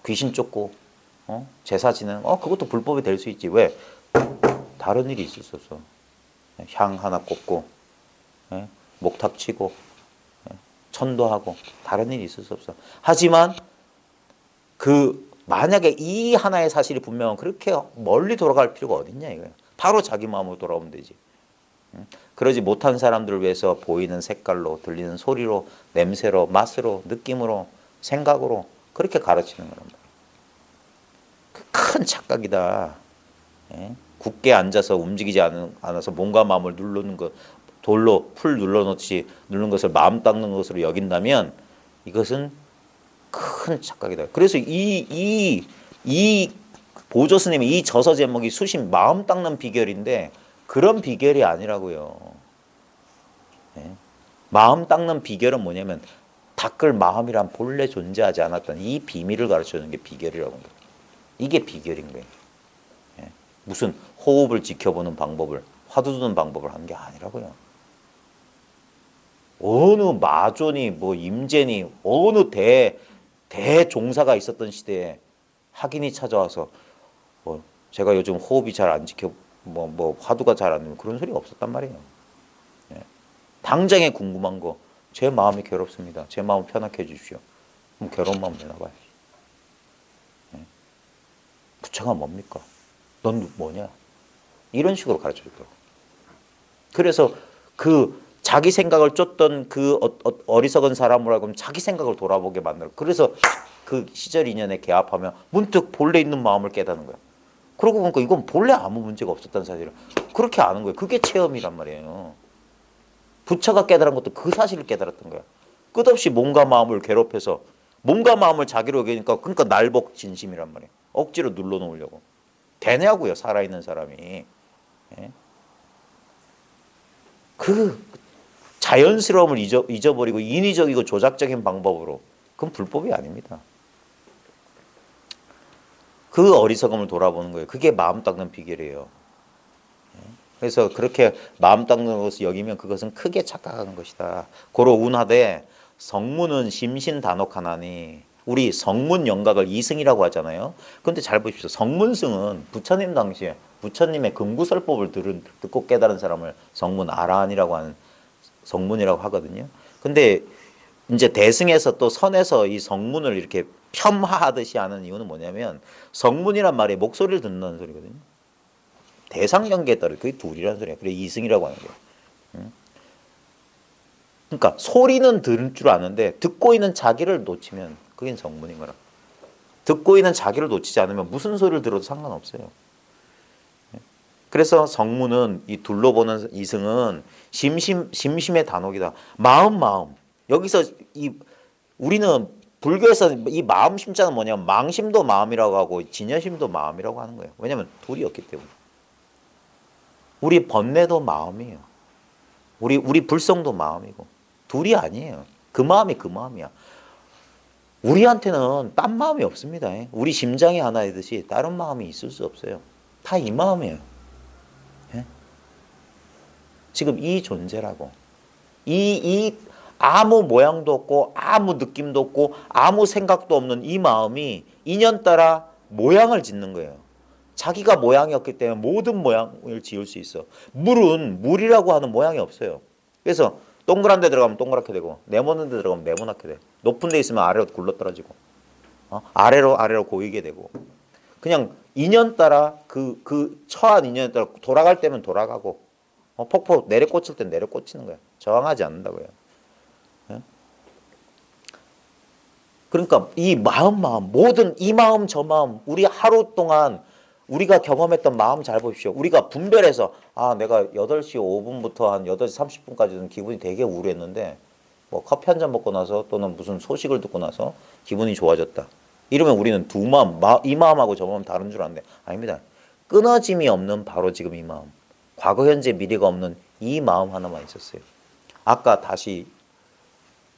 귀신 쫓고 제사 지내는 그것도 불법이 될 수 있지. 왜? 다른 일이 있었어. 향 하나 꽂고 목탁 치고 천도하고 다른 일이 있을 수 없어. 하지만 그 만약에 이 하나의 사실이 분명한, 그렇게 멀리 돌아갈 필요가 어딨냐 이거야. 바로 자기 마음으로 돌아오면 되지. 그러지 못한 사람들을 위해서 보이는 색깔로, 들리는 소리로, 냄새로, 맛으로, 느낌으로, 생각으로 그렇게 가르치는 거란 말이야. 큰 착각이다. 굳게 앉아서 움직이지 않아서 몸과 마음을 누르는 것, 돌로 풀 눌러놓지 누르는 것을 마음 닦는 것으로 여긴다면 이것은 큰 착각이다. 그래서 이 보조 스님의 이 저서 제목이 수심 마음 닦는 비결인데 그런 비결이 아니라고요. 마음 닦는 비결은 뭐냐면 닦을 마음이란 본래 존재하지 않았던 이 비밀을 가르쳐주는 게 비결이라고 합니다. 이게 비결인 거예요. 무슨 호흡을 지켜보는 방법을, 화두 두는 방법을 하는 게 아니라고요. 어느 마존이 뭐 임제니 어느 대종사가 있었던 시대에 학인이 찾아와서 제가 요즘 호흡이 잘 안 지켜 뭐 화두가 잘 안 되면 그런 소리가 없었단 말이에요. 당장에 궁금한 거, 제 마음이 괴롭습니다. 제 마음 편하게 해주십시오. 그럼 괴로운 마음 내놔봐요. 부처가 뭡니까? 넌 뭐냐? 이런 식으로 가르쳐줬다고. 그래서 그 자기 생각을 쫓던 그 어리석은 사람으로 하여금 자기 생각을 돌아보게 만들어. 그래서 그 시절 인연에 개합하면 문득 본래 있는 마음을 깨닫는 거야. 그러고 보니까 이건 본래 아무 문제가 없었다는 사실을 그렇게 아는 거예요. 그게 체험이란 말이에요. 부처가 깨달은 것도 그 사실을 깨달았던 거야. 끝없이 몸과 마음을 괴롭혀서 몸과 마음을 자기로 여기니까, 그러니까 날복 진심이란 말이에요. 억지로 눌러놓으려고. 되냐고요, 살아있는 사람이. 그 자연스러움을 잊어버리고 인위적이고 조작적인 방법으로, 그건 불법이 아닙니다. 그 어리석음을 돌아보는 거예요. 그게 마음 닦는 비결이에요. 그래서 그렇게 마음 닦는 것을 여기면 그것은 크게 착각하는 것이다. 고로 운하되 성문은 심신단혹하나니, 우리 성문 영각을 이승이라고 하잖아요. 그런데 잘 보십시오. 성문승은 부처님 당시에 부처님의 금구설법을 듣고 깨달은 사람을 성문 아라한이라고 하는, 성문이라고 하거든요. 근데 이제 대승에서 또 선에서 이 성문을 이렇게 폄하하듯이 하는 이유는 뭐냐면, 성문이란 말이 목소리를 듣는다는 소리거든요. 대상경계에 따라 그게 둘이라는 소리야. 그래 이승이라고 하는 거야. 그러니까 소리는 들을 줄 아는데 듣고 있는 자기를 놓치면 그게 성문인 거라. 듣고 있는 자기를 놓치지 않으면 무슨 소리를 들어도 상관없어요. 그래서 성문은, 이 둘러보는 이승은 심심의 단혹이다. 마음. 여기서 우리는 불교에서 이 마음 심자는 뭐냐면 망심도 마음이라고 하고 진여심도 마음이라고 하는 거예요. 왜냐하면 둘이 없기 때문에. 우리 번뇌도 마음이에요. 우리 불성도 마음이고 둘이 아니에요. 그 마음이 그 마음이야. 우리한테는 딴 마음이 없습니다. 우리 심장이 하나이듯이 다른 마음이 있을 수 없어요. 다 이 마음이에요. 지금 이 존재라고. 이 아무 모양도 없고 아무 느낌도 없고 아무 생각도 없는 이 마음이 인연 따라 모양을 짓는 거예요. 자기가 모양이 없기 때문에 모든 모양을 지을 수 있어. 물은 물이라고 하는 모양이 없어요. 그래서 동그란 데 들어가면 동그랗게 되고 네모난 데 들어가면 네모나게 돼. 높은 데 있으면 아래로 굴러떨어지고 아래로 고이게 되고, 그냥 인연 따라 그 처한 인연에 따라 돌아갈 때면 돌아가고 폭포 내려 꽂힐 땐 내려 꽂히는 거야. 저항하지 않는다고요. 그러니까 이 마음 모든 이 마음 저 마음, 우리 하루 동안 우리가 경험했던 마음 잘 보십시오. 우리가 분별해서 내가 8시 5분부터 한 8시 30분까지는 기분이 되게 우울했는데 뭐 커피 한 잔 먹고 나서 또는 무슨 소식을 듣고 나서 기분이 좋아졌다. 이러면 우리는 두 마음, 이 마음하고 저 마음 다른 줄 아는데 아닙니다. 끊어짐이 없는 바로 지금 이 마음. 과거, 현재, 미래가 없는 이 마음 하나만 있었어요. 아까 다시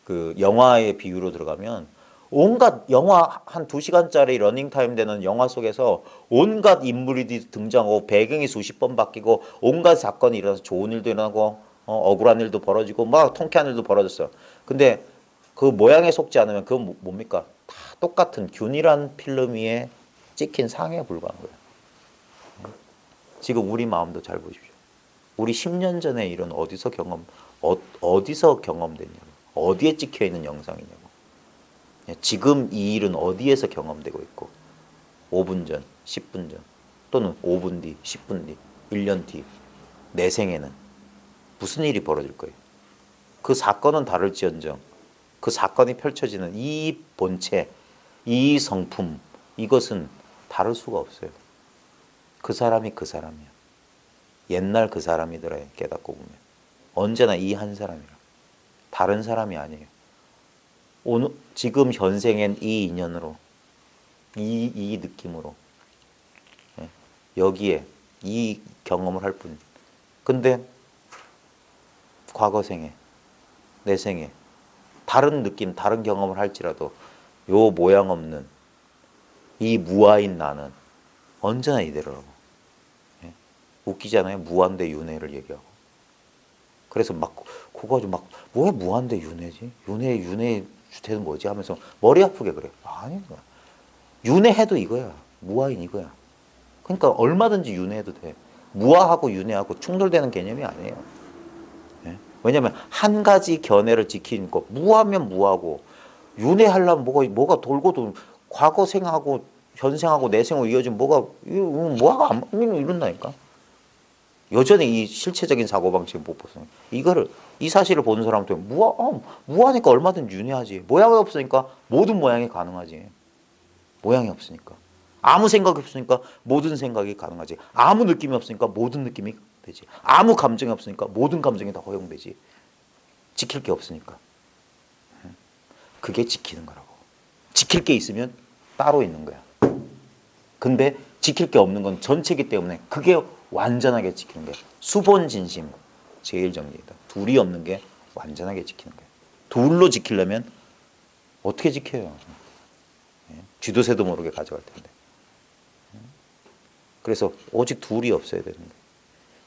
그 영화의 비유로 들어가면 온갖 영화 한 2시간짜리 러닝타임 되는 영화 속에서 온갖 인물이 등장하고 배경이 수십 번 바뀌고 온갖 사건이 일어나서 좋은 일도 일어나고 억울한 일도 벌어지고 막 통쾌한 일도 벌어졌어요. 근데 그 모양에 속지 않으면 그건 뭡니까? 다 똑같은 균일한 필름 위에 찍힌 상에 불과한 거예요. 지금 우리 마음도 잘 보십시오. 우리 10년 전의 일은 어디서 경험됐냐고. 어디에 찍혀 있는 영상이냐고. 지금 이 일은 어디에서 경험되고 있고 5분 전, 10분 전 또는 5분 뒤, 10분 뒤, 1년 뒤 내 생에는 무슨 일이 벌어질 거예요. 그 사건은 다를지언정 그 사건이 펼쳐지는 이 본체, 이 성품 이것은 다를 수가 없어요. 그 사람이 그 사람이야. 옛날 그 사람이더라 깨닫고 보면 언제나 이 한 사람이라 다른 사람이 아니에요. 오늘 지금 현생엔 이 인연으로 이 느낌으로 여기에 이 경험을 할 뿐. 근데 과거 생에 내 생에 다른 느낌 다른 경험을 할지라도 요 모양 없는 이 무아인 나는 언제나 이대로라고. 웃기잖아요. 무한대 윤회를 얘기하고. 그래서 막 그거 가지고 막 왜 무한대 윤회지? 윤회 주태는 뭐지? 하면서 머리 아프게 그래. 아니 윤회해도 이거야. 무아인 이거야. 그러니까 얼마든지 윤회해도 돼. 무아하고 윤회하고 충돌되는 개념이 아니에요. 왜냐하면 한 가지 견해를 지키는 거 무하면 무하고 윤회하려면 뭐가 돌고 돌 과거 생하고 현생하고 내생으로 이어지면 뭐가 안 이런다니까. 여전히 이 실체적인 사고방식을 못 벗어요. 이 사실을 보는 사람한테 무하니까 얼마든지 윤회하지. 모양이 없으니까 모든 모양이 가능하지. 모양이 없으니까. 아무 생각이 없으니까 모든 생각이 가능하지. 아무 느낌이 없으니까 모든 느낌이 되지. 아무 감정이 없으니까 모든 감정이 다 허용되지. 지킬 게 없으니까. 그게 지키는 거라고. 지킬 게 있으면 따로 있는 거야. 근데 지킬 게 없는 건 전체이기 때문에 그게 완전하게 지키는 거야. 수본진심 제일 정리이다. 둘이 없는 게 완전하게 지키는 거야. 둘로 지키려면 어떻게 지켜요? 쥐도새도 모르게 가져갈 텐데. 그래서 오직 둘이 없어야 되는 거예요.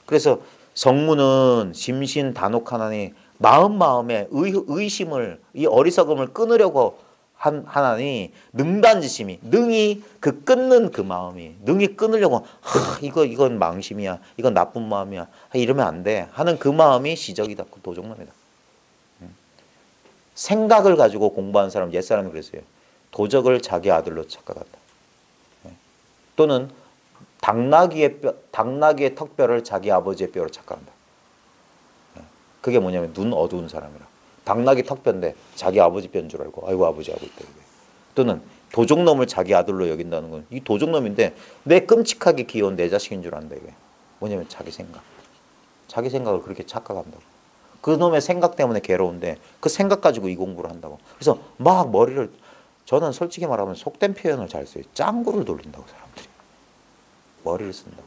그래서 성문은 심신 단혹하나니 마음에 의심을 이 어리석음을 끊으려고 하나니 능단지심이 능히 그 끊는 그 마음이 능히 끊으려고 이건 망심이야 이건 나쁜 마음이야 이러면 안 돼 하는 그 마음이 시적이다 도적놈이다. 생각을 가지고 공부하는 사람 옛사람이 그랬어요. 도적을 자기 아들로 착각한다. 또는 당나귀의 턱뼈를 자기 아버지의 뼈로 착각한다. 그게 뭐냐면 눈 어두운 사람이라. 당나귀 턱뼈인데 자기 아버지 뼈인 줄 알고 아이고 아버지 하고 있다. 또는 도적놈을 자기 아들로 여긴다는 건 이 도적놈인데 내 끔찍하게 귀여운 내 자식인 줄 안다. 이게 뭐냐면 자기 생각을 그렇게 착각한다고. 그놈의 생각 때문에 괴로운데 그 생각 가지고 이 공부를 한다고. 그래서 막 저는 솔직히 말하면 속된 표현을 잘 써요. 짱구를 돌린다고 사람들이. 머리를 쓴다고.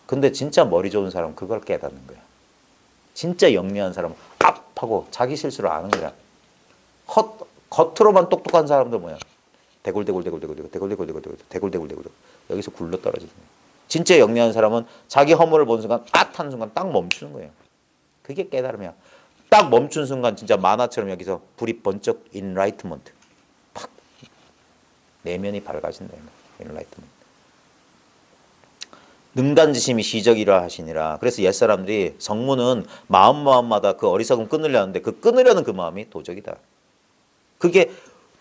근데 진짜 머리 좋은 사람은 그걸 깨닫는 거야. 진짜 영리한 사람은 하고 자기 실수를 아는 거야. 겉으로만 똑똑한 사람들 뭐야? 대굴대굴 여기서 굴러 떨어지는 거야. 진짜 영리한 사람은 자기 허물을 본 순간 하는 순간 딱 멈추는 거예요. 그게 깨달음이야. 딱 멈춘 순간 진짜 만화처럼 여기서 불이 번쩍 인라이트먼트 팍 내면이 밝아진다. 인라이트먼트. 능단지심이 시적이라 하시니라. 그래서 옛사람들이 성문은 마음마다 그 어리석음 끊으려 하는데 그 끊으려는 그 마음이 도적이다. 그게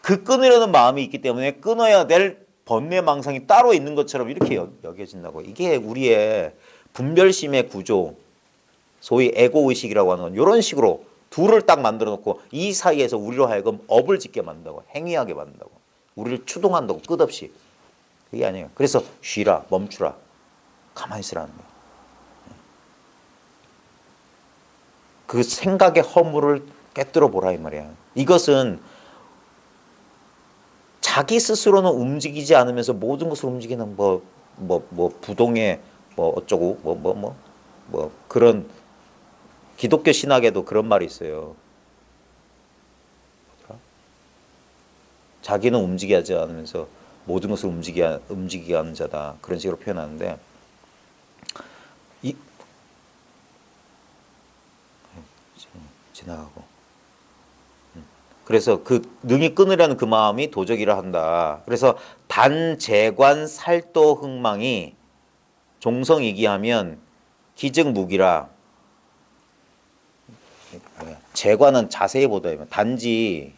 그 끊으려는 마음이 있기 때문에 끊어야 될 번뇌망상이 따로 있는 것처럼 이렇게 여겨진다고. 이게 우리의 분별심의 구조, 소위 에고의식이라고 하는 건 이런 식으로 둘을 딱 만들어 놓고 이 사이에서 우리로 하여금 업을 짓게 만든다고. 행위하게 만든다고. 우리를 추동한다고 끝없이. 그게 아니에요. 그래서 쉬라, 멈추라, 가만히 있으라는 거예요. 그 생각의 허물을 깨뜨려 보라 이 말이야. 이것은 자기 스스로는 움직이지 않으면서 모든 것을 움직이는 부동의 어쩌고 그런 기독교 신학에도 그런 말이 있어요. 자기는 움직이지 않으면서 모든 것을 움직이게 하는 자다. 그런 식으로 표현하는데 이 지나가고 그래서 그 능히 끊으려는 그 마음이 도적이라 한다. 그래서 단재관 살도 흥망이 종성이기하면 기증무기라. 재관은 자세히 보다 단지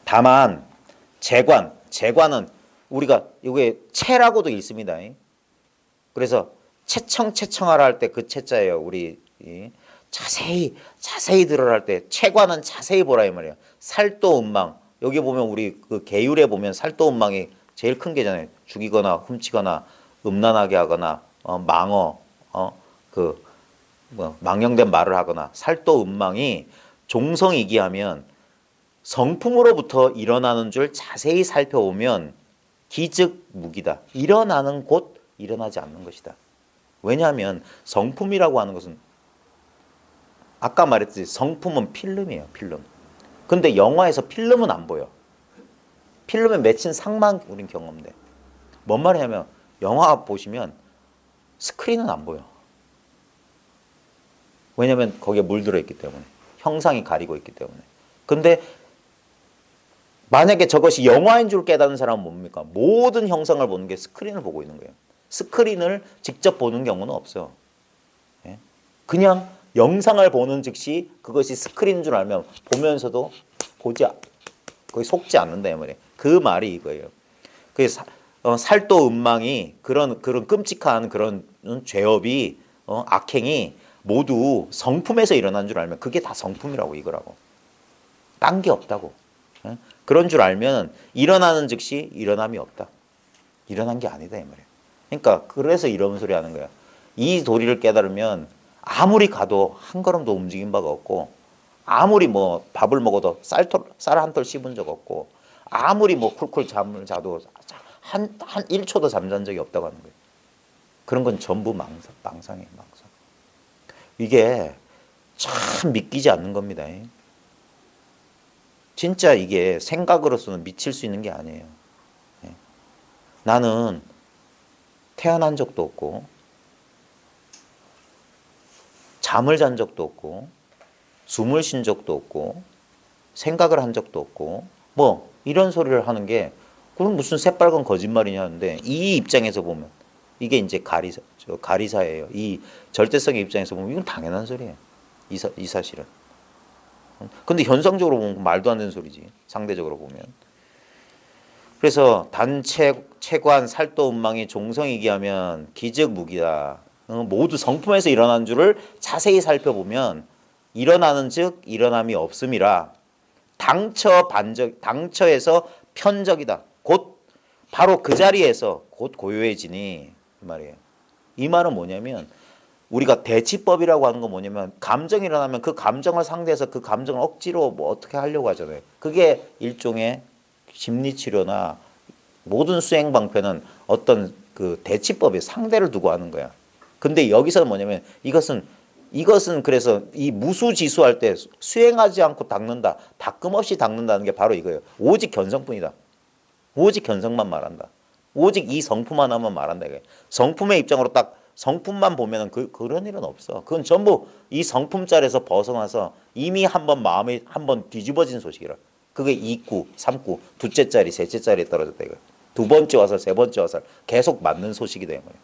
다만 재관은 우리가 이게 채라고도 읽습니다. 그래서 채청하라 할 때 그 채자예요. 우리 자세히 들으라 할 때 채관은 자세히 보라 이 말이에요. 살도음망 여기 보면 우리 그 계율에 보면 살도음망이 제일 큰 게잖아요. 죽이거나 훔치거나 음란하게 하거나 망어 망령된 말을 하거나 살도음망이 종성이기하면 성품으로부터 일어나는 줄 자세히 살펴보면 기즉 무기다. 일어나는 곳 일어나지 않는 것이다. 왜냐하면 성품이라고 하는 것은 아까 말했듯이 성품은 필름이에요. 필름. 근데 영화에서 필름은 안 보여. 필름에 맺힌 상만 우린 경험돼. 뭔 말이냐면 영화 보시면 스크린은 안 보여. 왜냐하면 거기에 물들어 있기 때문에. 형상이 가리고 있기 때문에. 근데 만약에 저것이 영화인 줄 깨닫는 사람은 뭡니까? 모든 형상을 보는 게 스크린을 보고 있는 거예요. 스크린을 직접 보는 경우는 없어요. 그냥 영상을 보는 즉시 그것이 스크린인 줄 알면 보면서도 거기 속지 않는다 이 말이에요. 그 말이 이거예요. 살도 음망이 그런 끔찍한 그런 죄업이 악행이 모두 성품에서 일어난 줄 알면 그게 다 성품이라고 이거라고. 딴 게 없다고. 그런 줄 알면 일어나는 즉시 일어남이 없다. 일어난 게 아니다 이 말이에요. 그러니까 그래서 이런 소리 하는 거야. 이 도리를 깨달으면 아무리 가도 한 걸음도 움직인 바가 없고 아무리 밥을 먹어도 쌀 한 톨 씹은 적 없고 아무리 쿨쿨 잠을 자도 한 1초도 잠잔 적이 없다고 하는 거예요. 그런 건 전부 망상이에요. 망상. 이게 참 믿기지 않는 겁니다. 진짜 이게 생각으로서는 미칠 수 있는 게 아니에요. 나는 태어난 적도 없고 잠을 잔 적도 없고 숨을 쉰 적도 없고 생각을 한 적도 없고 이런 소리를 하는 게 그럼 무슨 새빨간 거짓말이냐는데 이 입장에서 보면 이게 이제 가리사예요. 이 절대성의 입장에서 보면 이건 당연한 소리예요. 이 사실은. 근데 현상적으로 보면 말도 안 되는 소리지. 상대적으로 보면. 그래서 체관 살도음망이 종성이기하면 기적무기다. 모두 성품에서 일어난 줄을 자세히 살펴보면 일어나는 즉 일어남이 없음이라 당처에서 편적이다. 곧 바로 그 자리에서 곧 고요해지니 이 말이에요. 이 말은 뭐냐면 우리가 대치법이라고 하는 건 뭐냐면 감정이 일어나면 그 감정을 상대해서 그 감정을 억지로 어떻게 하려고 하잖아요. 그게 일종의 심리치료나 모든 수행 방편은 어떤 그 대치법의 상대를 두고 하는 거야. 근데 여기서는 뭐냐면 이것은 그래서 이 무수지수할 때 수행하지 않고 닦는다. 닦음없이 닦는다는 게 바로 이거예요. 오직 견성뿐이다. 오직 견성만 말한다. 오직 이 성품 하나만 말한다. 이거예요. 성품의 입장으로 딱 성품만 보면은 그런 일은 없어. 그건 전부 이 성품자리에서 벗어나서 이미 한번 마음이 한번 뒤집어진 소식이라. 그게 2구, 3구, 둘째 자리, 셋째 자리에 떨어졌다 이거예요. 두 번째 와서 세 번째 와서 계속 맞는 소식이다 이거예요.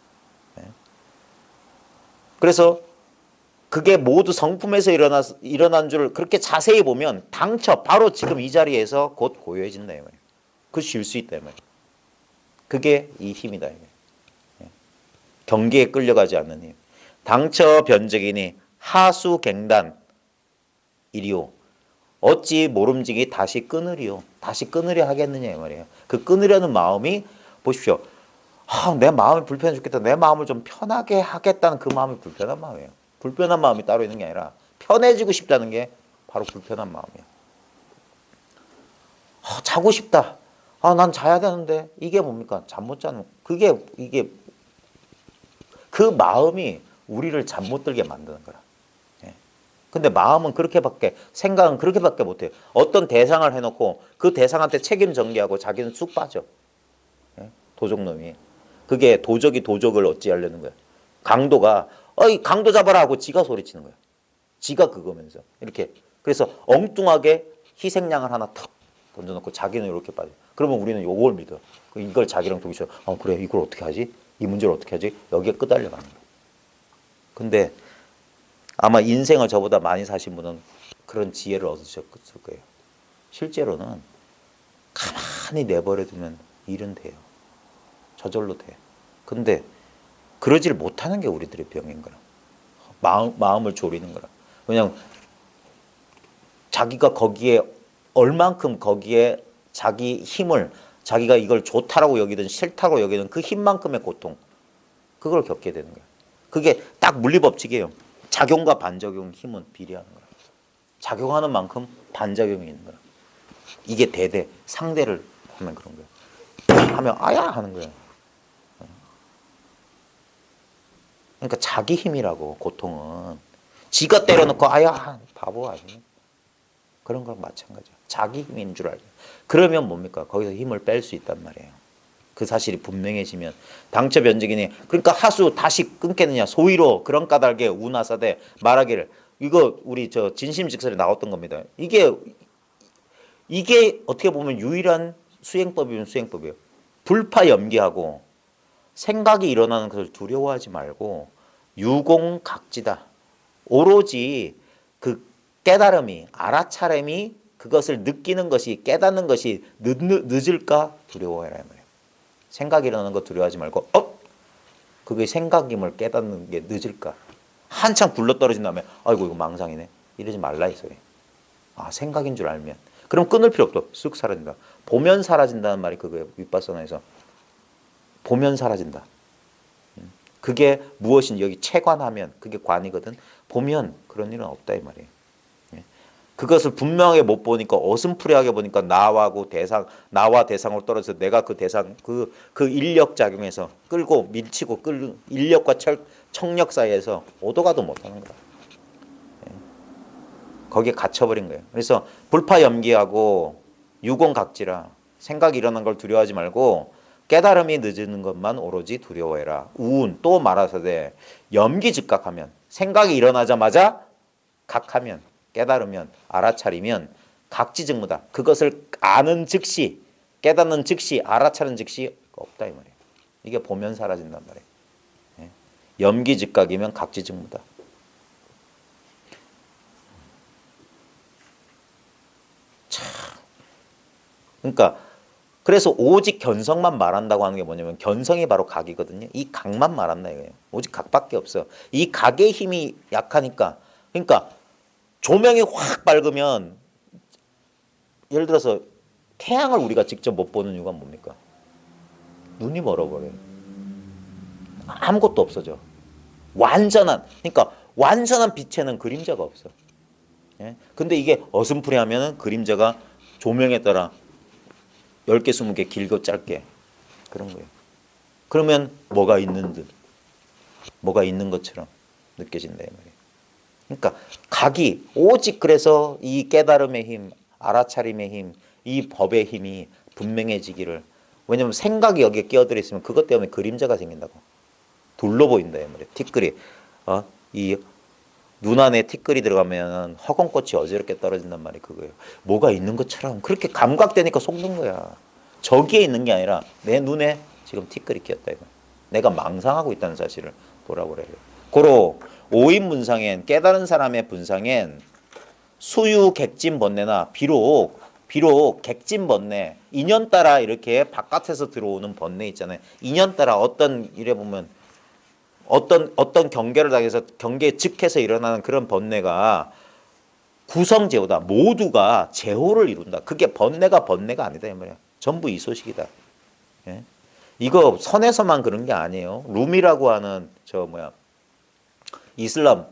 그래서 그게 모두 성품에서 일어난 줄 그렇게 자세히 보면 당처 바로 지금 이 자리에서 곧 고요해진다 이 말이에요. 그 쉴 수 있다 이 말이에요. 그게 이 힘이다 이 말이에요. 경계에 끌려가지 않는 힘. 당처 변적이니 하수갱단 이리오. 어찌 모름지기 다시 끊으리요. 다시 끊으려 하겠느냐 이 말이에요. 그 끊으려는 마음이 보십시오. 내 마음이 불편해 죽겠다. 내 마음을 좀 편하게 하겠다는 그 마음이 불편한 마음이에요. 불편한 마음이 따로 있는 게 아니라 편해지고 싶다는 게 바로 불편한 마음이에요. 자고 싶다. 난 자야 되는데 이게 뭡니까? 잠 못 자는 이게 그 마음이 우리를 잠 못 들게 만드는 거라. 예. 근데 마음은 그렇게밖에 생각은 그렇게밖에 못해요. 어떤 대상을 해놓고 그 대상한테 책임 전개하고 자기는 쑥 빠져. 예? 도적놈이. 그게 도적이 도적을 어찌하려는 거야. 강도가 어이 강도 잡아라 하고 지가 소리치는 거야. 지가 그거면서 이렇게 그래서 엉뚱하게 희생양을 하나 탁 던져놓고 자기는 이렇게 빠져. 그러면 우리는 요걸 믿어. 이걸 자기랑 동시에 그래 이걸 어떻게 하지? 이 문제를 어떻게 하지? 여기에 끄달려 가는 거야. 근데 아마 인생을 저보다 많이 사신 분은 그런 지혜를 얻으셨을 거예요. 실제로는 가만히 내버려두면 일은 돼요. 저절로 돼. 근데 그러질 못하는 게 우리들의 병인 거라. 마음을 졸이는 거라. 왜냐면 자기가 거기에 얼만큼 거기에 자기 힘을 자기가 이걸 좋다라고 여기든 싫다고 여기든 그 힘만큼의 고통 그걸 겪게 되는 거야. 그게 딱 물리법칙이에요. 작용과 반작용 힘은 비례하는 거야. 작용하는 만큼 반작용이 있는 거야. 이게 대대 상대를 하면 그런 거야. 하면 아야 하는 거야. 그러니까 자기 힘이라고 고통은 지가 때려놓고 아야 바보 아니야. 그런 거랑 마찬가지야. 자기 힘인 줄 알죠. 그러면 뭡니까? 거기서 힘을 뺄 수 있단 말이에요. 그 사실이 분명해지면 당처 변적이니 그러니까 하수 다시 끊겠느냐 소위로 그런 까닭에 운하사대 말하기를 이거 우리 저 진심직설에 나왔던 겁니다. 이게 어떻게 보면 유일한 수행법이면 수행법이에요. 불파염기하고 생각이 일어나는 것을 두려워하지 말고 유공각지다. 오로지 그 깨달음이 알아차림이 그것을 느끼는 것이 깨닫는 것이 늦을까 두려워해라 말이에요. 생각이 일어나는 거 두려워하지 말고 그게 생각임을 깨닫는 게 늦을까. 한참 굴러떨어진 다음에 아이고 이거 망상이네. 이러지 말라 이 소리. 생각인 줄 알면. 그럼 끊을 필요 없어. 쑥 사라진다. 보면 사라진다는 말이 그거예요. 윗바사나에서. 보면 사라진다. 그게 무엇인지 여기 체관하면 그게 관이거든. 보면 그런 일은 없다 이 말이에요. 그것을 분명하게 못 보니까 어슴푸레하게 보니까 나와 대상으로 떨어져서 내가 그 대상 그 인력 작용에서 끌고 밀치고 인력과 청력 사이에서 오도 가도 못하는 거야. 거기에 갇혀버린 거예요. 그래서 불파염기하고 유공각지라 생각이 일어난 걸 두려워하지 말고 깨달음이 늦는 것만 오로지 두려워해라. 우운 또 말하사대 염기즉각하면 생각이 일어나자마자 각하면 깨달으면 알아차리면 각지증무다. 그것을 아는 즉시 깨닫는 즉시 알아차는 즉시 없다 이 말이에요. 이게 보면 사라진단 말이에요. 염기즉각이면 각지증무다. 참. 그러니까 그래서 오직 견성만 말한다고 하는 게 뭐냐면 견성이 바로 각이거든요. 이 각만 말한다 이거예요. 오직 각밖에 없어. 이 각의 힘이 약하니까 그러니까 조명이 확 밝으면 예를 들어서 태양을 우리가 직접 못 보는 이유가 뭡니까? 눈이 멀어버려요. 아무것도 없어져. 그러니까 완전한 빛에는 그림자가 없어. 예? 근데 이게 어슴푸레하면 그림자가 조명에 따라 10개, 20개 길고 짧게 그런 거예요. 그러면 뭐가 있는 듯, 뭐가 있는 것처럼 느껴진다 이 말이에요. 그러니까 각이 오직 그래서 이 깨달음의 힘, 알아차림의 힘, 이 법의 힘이 분명해지기를. 왜냐하면 생각이 여기에 끼어들어 있으면 그것 때문에 그림자가 생긴다고. 둘로 보인다 이 말이에요. 티끌이 이 눈 안에 티끌이 들어가면 허공꽃이 어지럽게 떨어진단 말이 그거예요. 뭐가 있는 것처럼 그렇게 감각되니까 속는 거야. 저기에 있는 게 아니라 내 눈에 지금 티끌이 끼었다 이거. 내가 망상하고 있다는 사실을 보라고 해요. 고로 오인문상엔 깨달은 사람의 분상엔 수유 객진 번뇌나 비록 객진 번뇌 인연 따라 이렇게 바깥에서 들어오는 번뇌 있잖아요. 인연 따라 어떤 일에 보면 어떤 경계를 당해서 경계에 즉해서 일어나는 그런 번뇌가 구성제호다. 모두가 제호를 이룬다. 그게 번뇌가 아니다 이 말이야. 전부 이소식이다. 예? 이거 선에서만 그런 게 아니에요. 룸이라고 하는 이슬람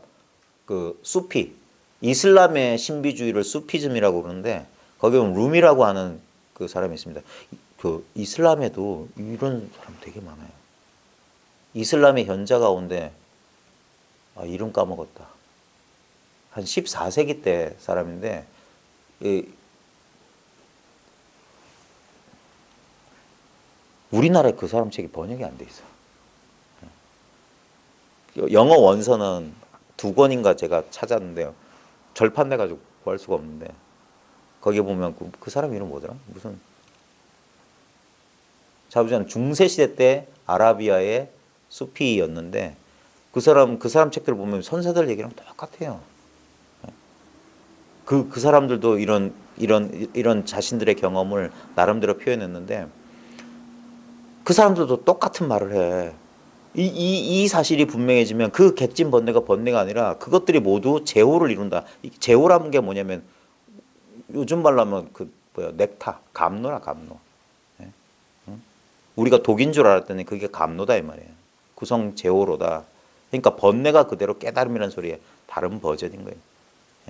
그 수피, 이슬람의 신비주의를 수피즘이라고 그러는데 거기 보면 룸이라고 하는 그 사람이 있습니다. 그 이슬람에도 이런 사람 되게 많아요. 이슬람의 현자 가운데 이름 까먹었다. 한 14세기 때 사람인데 우리나라에 그 사람 책이 번역이 안 돼 있어. 영어 원서는 2권인가 제가 찾았는데요. 절판돼 가지고 구할 수가 없는데 거기에 보면 그 사람 이름 뭐더라? 무슨 자부자는 중세 시대 때 아라비아의 수피였는데 그 사람 책들 보면 선사들 얘기랑 똑같아요. 그 사람들도 이런 자신들의 경험을 나름대로 표현했는데 그 사람들도 똑같은 말을 해. 이 사실이 분명해지면 그 객진 번뇌가 아니라 그것들이 모두 제호를 이룬다. 제호라는 게 뭐냐면 요즘 말로 하면 넥타, 감노라 감노. 예? 응? 우리가 독인 줄 알았더니 그게 감노다 이 말이에요. 구성 제호로다. 그러니까 번뇌가 그대로 깨달음이라는 소리에 다른 버전인 거예요.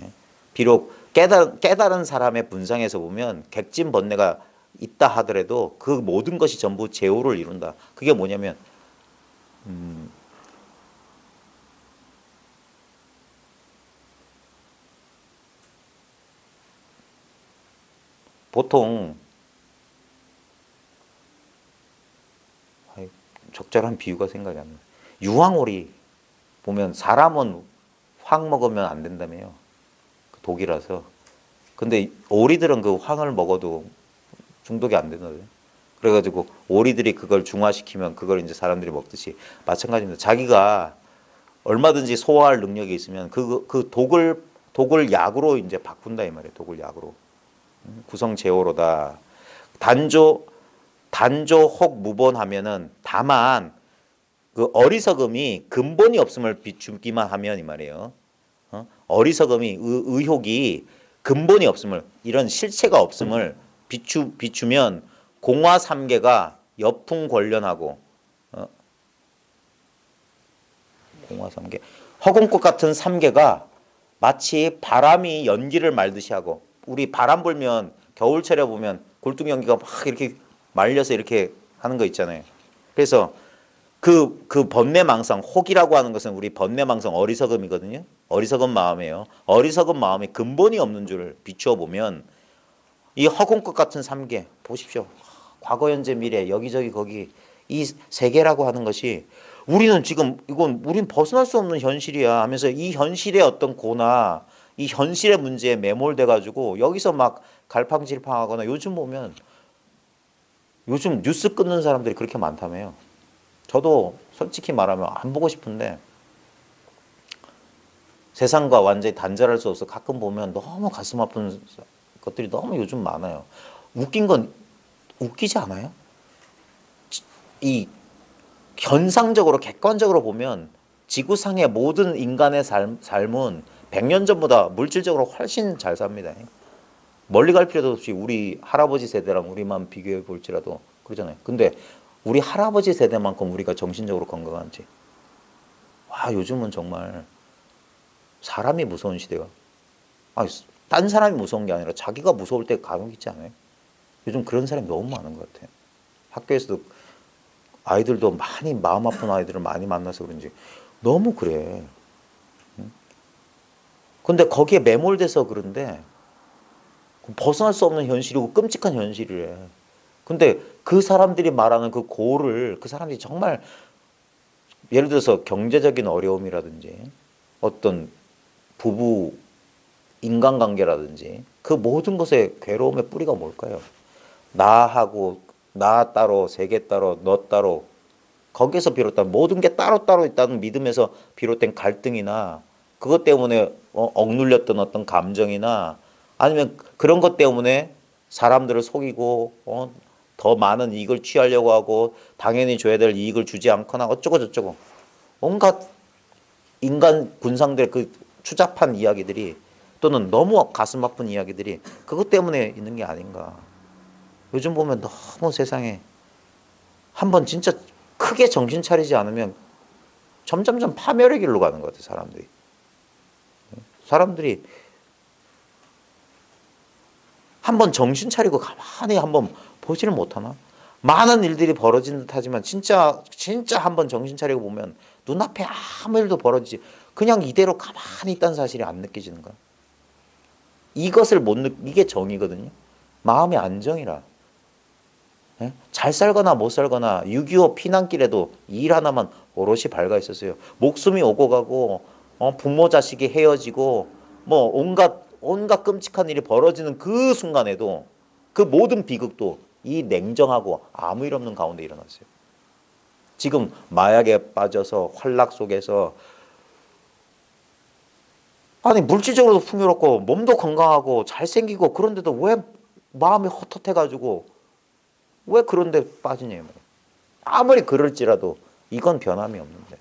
예? 비록 깨달은 사람의 분상에서 보면 객진 번뇌가 있다 하더라도 그 모든 것이 전부 제호를 이룬다. 그게 뭐냐면 보통 적절한 비유가 생각이 안 나요. 유황오리 보면 사람은 황 먹으면 안 된다며요. 독이라서. 근데 오리들은 그 황을 먹어도 중독이 안 되거든요. 그래가지고 오리들이 그걸 중화시키면 그걸 이제 사람들이 먹듯이 마찬가지입니다. 자기가 얼마든지 소화할 능력이 있으면 그 독을 약으로 이제 바꾼다 이 말이에요. 독을 약으로. 구성 제호로다. 단조 혹 무본하면은 다만 그 어리석음이 근본이 없음을 비추기만 하면 이 말이에요. 어리석음이 의혹이 근본이 없음을 이런 실체가 없음을 비추면 공화 삼계가 여풍 관련하고 공화 삼계 허공꽃 같은 삼계가 마치 바람이 연기를 말듯이 하고 우리 바람 불면 겨울철에 보면 굴뚝 연기가 막 이렇게 말려서 이렇게 하는 거 있잖아요. 그래서 그 번뇌망상 혹이라고 하는 것은 우리 번뇌망상 어리석음이거든요. 어리석은 마음이에요. 어리석은 마음이 근본이 없는 줄 비추어 보면 이 허공꽃 같은 삼계 보십시오. 과거 현재 미래 여기저기 거기 이 세계라고 하는 것이 우리는 지금 우린 벗어날 수 없는 현실이야 하면서 이 현실의 어떤 고나 이 현실의 문제에 매몰돼 가지고 여기서 막 갈팡질팡하거나 요즘 보면 요즘 뉴스 끊는 사람들이 그렇게 많다며요. 저도 솔직히 말하면 안 보고 싶은데 세상과 완전히 단절할 수 없어 가끔 보면 너무 가슴 아픈 것들이 너무 요즘 많아요. 웃긴 건 웃기지 않아요? 이 현상적으로 객관적으로 보면 지구상의 모든 인간의 삶은 100년 전보다 물질적으로 훨씬 잘 삽니다. 멀리 갈 필요도 없이 우리 할아버지 세대랑 우리만 비교해 볼지라도 그러잖아요. 근데 우리 할아버지 세대만큼 우리가 정신적으로 건강한지. 와, 요즘은 정말 사람이 무서운 시대가. 딴 사람이 무서운 게 아니라 자기가 무서울 때 간혹 있지 않아요? 요즘 그런 사람이 너무 많은 것 같아요. 학교에서도 아이들도 많이 마음 아픈 아이들을 많이 만나서 그런지 너무 그래. 근데 거기에 매몰돼서 그런데 벗어날 수 없는 현실이고 끔찍한 현실이래. 근데 그 사람들이 말하는 그 고를 그 사람들이 정말 예를 들어서 경제적인 어려움이라든지 어떤 부부 인간관계라든지 그 모든 것의 괴로움의 뿌리가 뭘까요? 나하고 나 따로 세계 따로 너 따로 거기서 비롯된 모든 게 따로따로 있다는 믿음에서 비롯된 갈등이나 그것 때문에 억눌렸던 어떤 감정이나 아니면 그런 것 때문에 사람들을 속이고 더 많은 이익을 취하려고 하고 당연히 줘야 될 이익을 주지 않거나 어쩌고 저쩌고 온갖 인간 군상들의 그 추잡한 이야기들이 또는 너무 가슴 아픈 이야기들이 그것 때문에 있는 게 아닌가. 요즘 보면 너무 세상에 한번 진짜 크게 정신 차리지 않으면 점점점 파멸의 길로 가는 것 같아요. 사람들이 한번 정신 차리고 가만히 한번 보지를 못하나? 많은 일들이 벌어진 듯 하지만 진짜 한번 정신 차리고 보면 눈앞에 아무 일도 벌어지지 그냥 이대로 가만히 있다는 사실이 안 느껴지는 거야. 이것을 이게 정의거든요. 마음의 안정이라. 예? 잘 살거나 못 살거나 6.25 피난길에도 일 하나만 오롯이 밝아 있었어요. 목숨이 오고 가고 부모 자식이 헤어지고 뭐 온갖 끔찍한 일이 벌어지는 그 순간에도 그 모든 비극도 이 냉정하고 아무 일 없는 가운데 일어났어요. 지금 마약에 빠져서 환락 속에서 아니 물질적으로도 풍요롭고 몸도 건강하고 잘생기고 그런데도 왜 마음이 헛헛해가지고 왜 그런데 빠지냐 말이에요. 아무리 그럴지라도 이건 변함이 없는데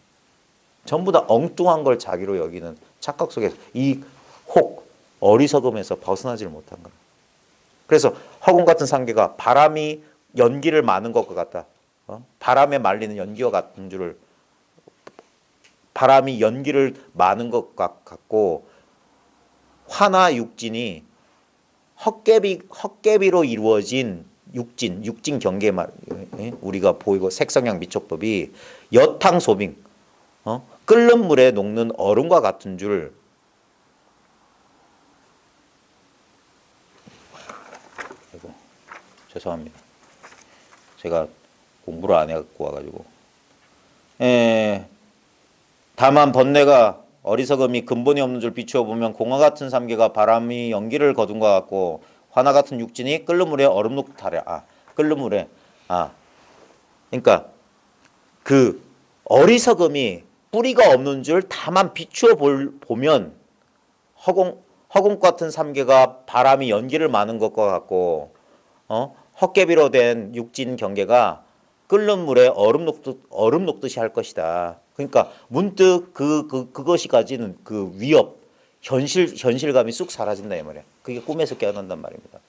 전부 다 엉뚱한 걸 자기로 여기는 착각 속에서 이 혹 어리석음에서 벗어나지를 못한 거예요. 그래서 허공 같은 상계가 바람이 연기를 마는 것과 같다. 바람에 말리는 연기와 같은 줄을 바람이 연기를 마는 것 같고 화나 육진이 헛개비로 이루어진 육진 경계 말 우리가 보이고 색성향 미촉법이 여탕소빙 끓는 물에 녹는 얼음과 같은 줄 아이고, 죄송합니다. 제가 공부를 안 해갖고 와가지고 다만 번뇌가 어리석음이 근본이 없는 줄 비추어 보면 공화 같은 삼계가 바람이 연기를 거둔 것 같고 화나 같은 육진이 끓는 물에 얼음 녹듯 하랴. 끓는 물에 그러니까 그 어리석음이 뿌리가 없는 줄 다만 비추어 보면 허공 같은 삼계가 바람이 연기를 마는 것과 같고 헛개비로 된 육진 경계가 끓는 물에 얼음 녹듯이 할 것이다. 그러니까 문득 그것이 가지는 그 위협, 현실감이 쑥 사라진다 이 말이야. 그게 꿈에서 깨어난단 말입니다.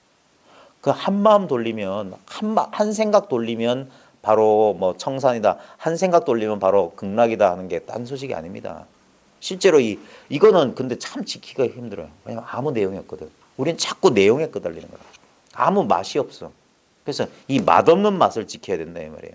그 한 마음 돌리면 한 생각 돌리면 바로 뭐 청산이다. 한 생각 돌리면 바로 극락이다 하는 게 딴 소식이 아닙니다. 실제로 이거는 근데 참 지키기가 힘들어요. 왜냐면 아무 내용이 없거든. 우린 자꾸 내용에 끄달리는 거야. 아무 맛이 없어. 그래서 이 맛없는 맛을 지켜야 된다 이 말이에요.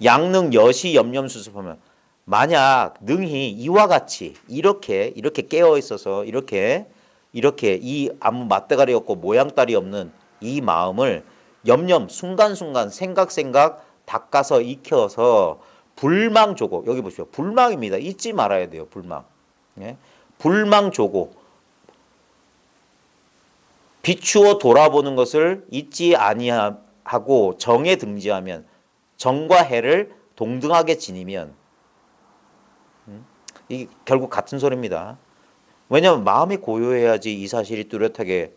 양능 여시 염념수습하면 만약 능히 이와 같이 이렇게 깨어 있어서 이렇게 이 아무 맛대가리 없고 모양따리 없는 이 마음을 염념 순간순간 생각 닦아서 익혀서 불망조고 여기 보시오. 불망입니다. 잊지 말아야 돼요. 불망. 예? 불망조고 비추어 돌아보는 것을 잊지 아니하고 정에 등지하면 정과 해를 동등하게 지니면 이 결국 같은 소리입니다. 왜냐하면 마음이 고요해야지 이 사실이 뚜렷하게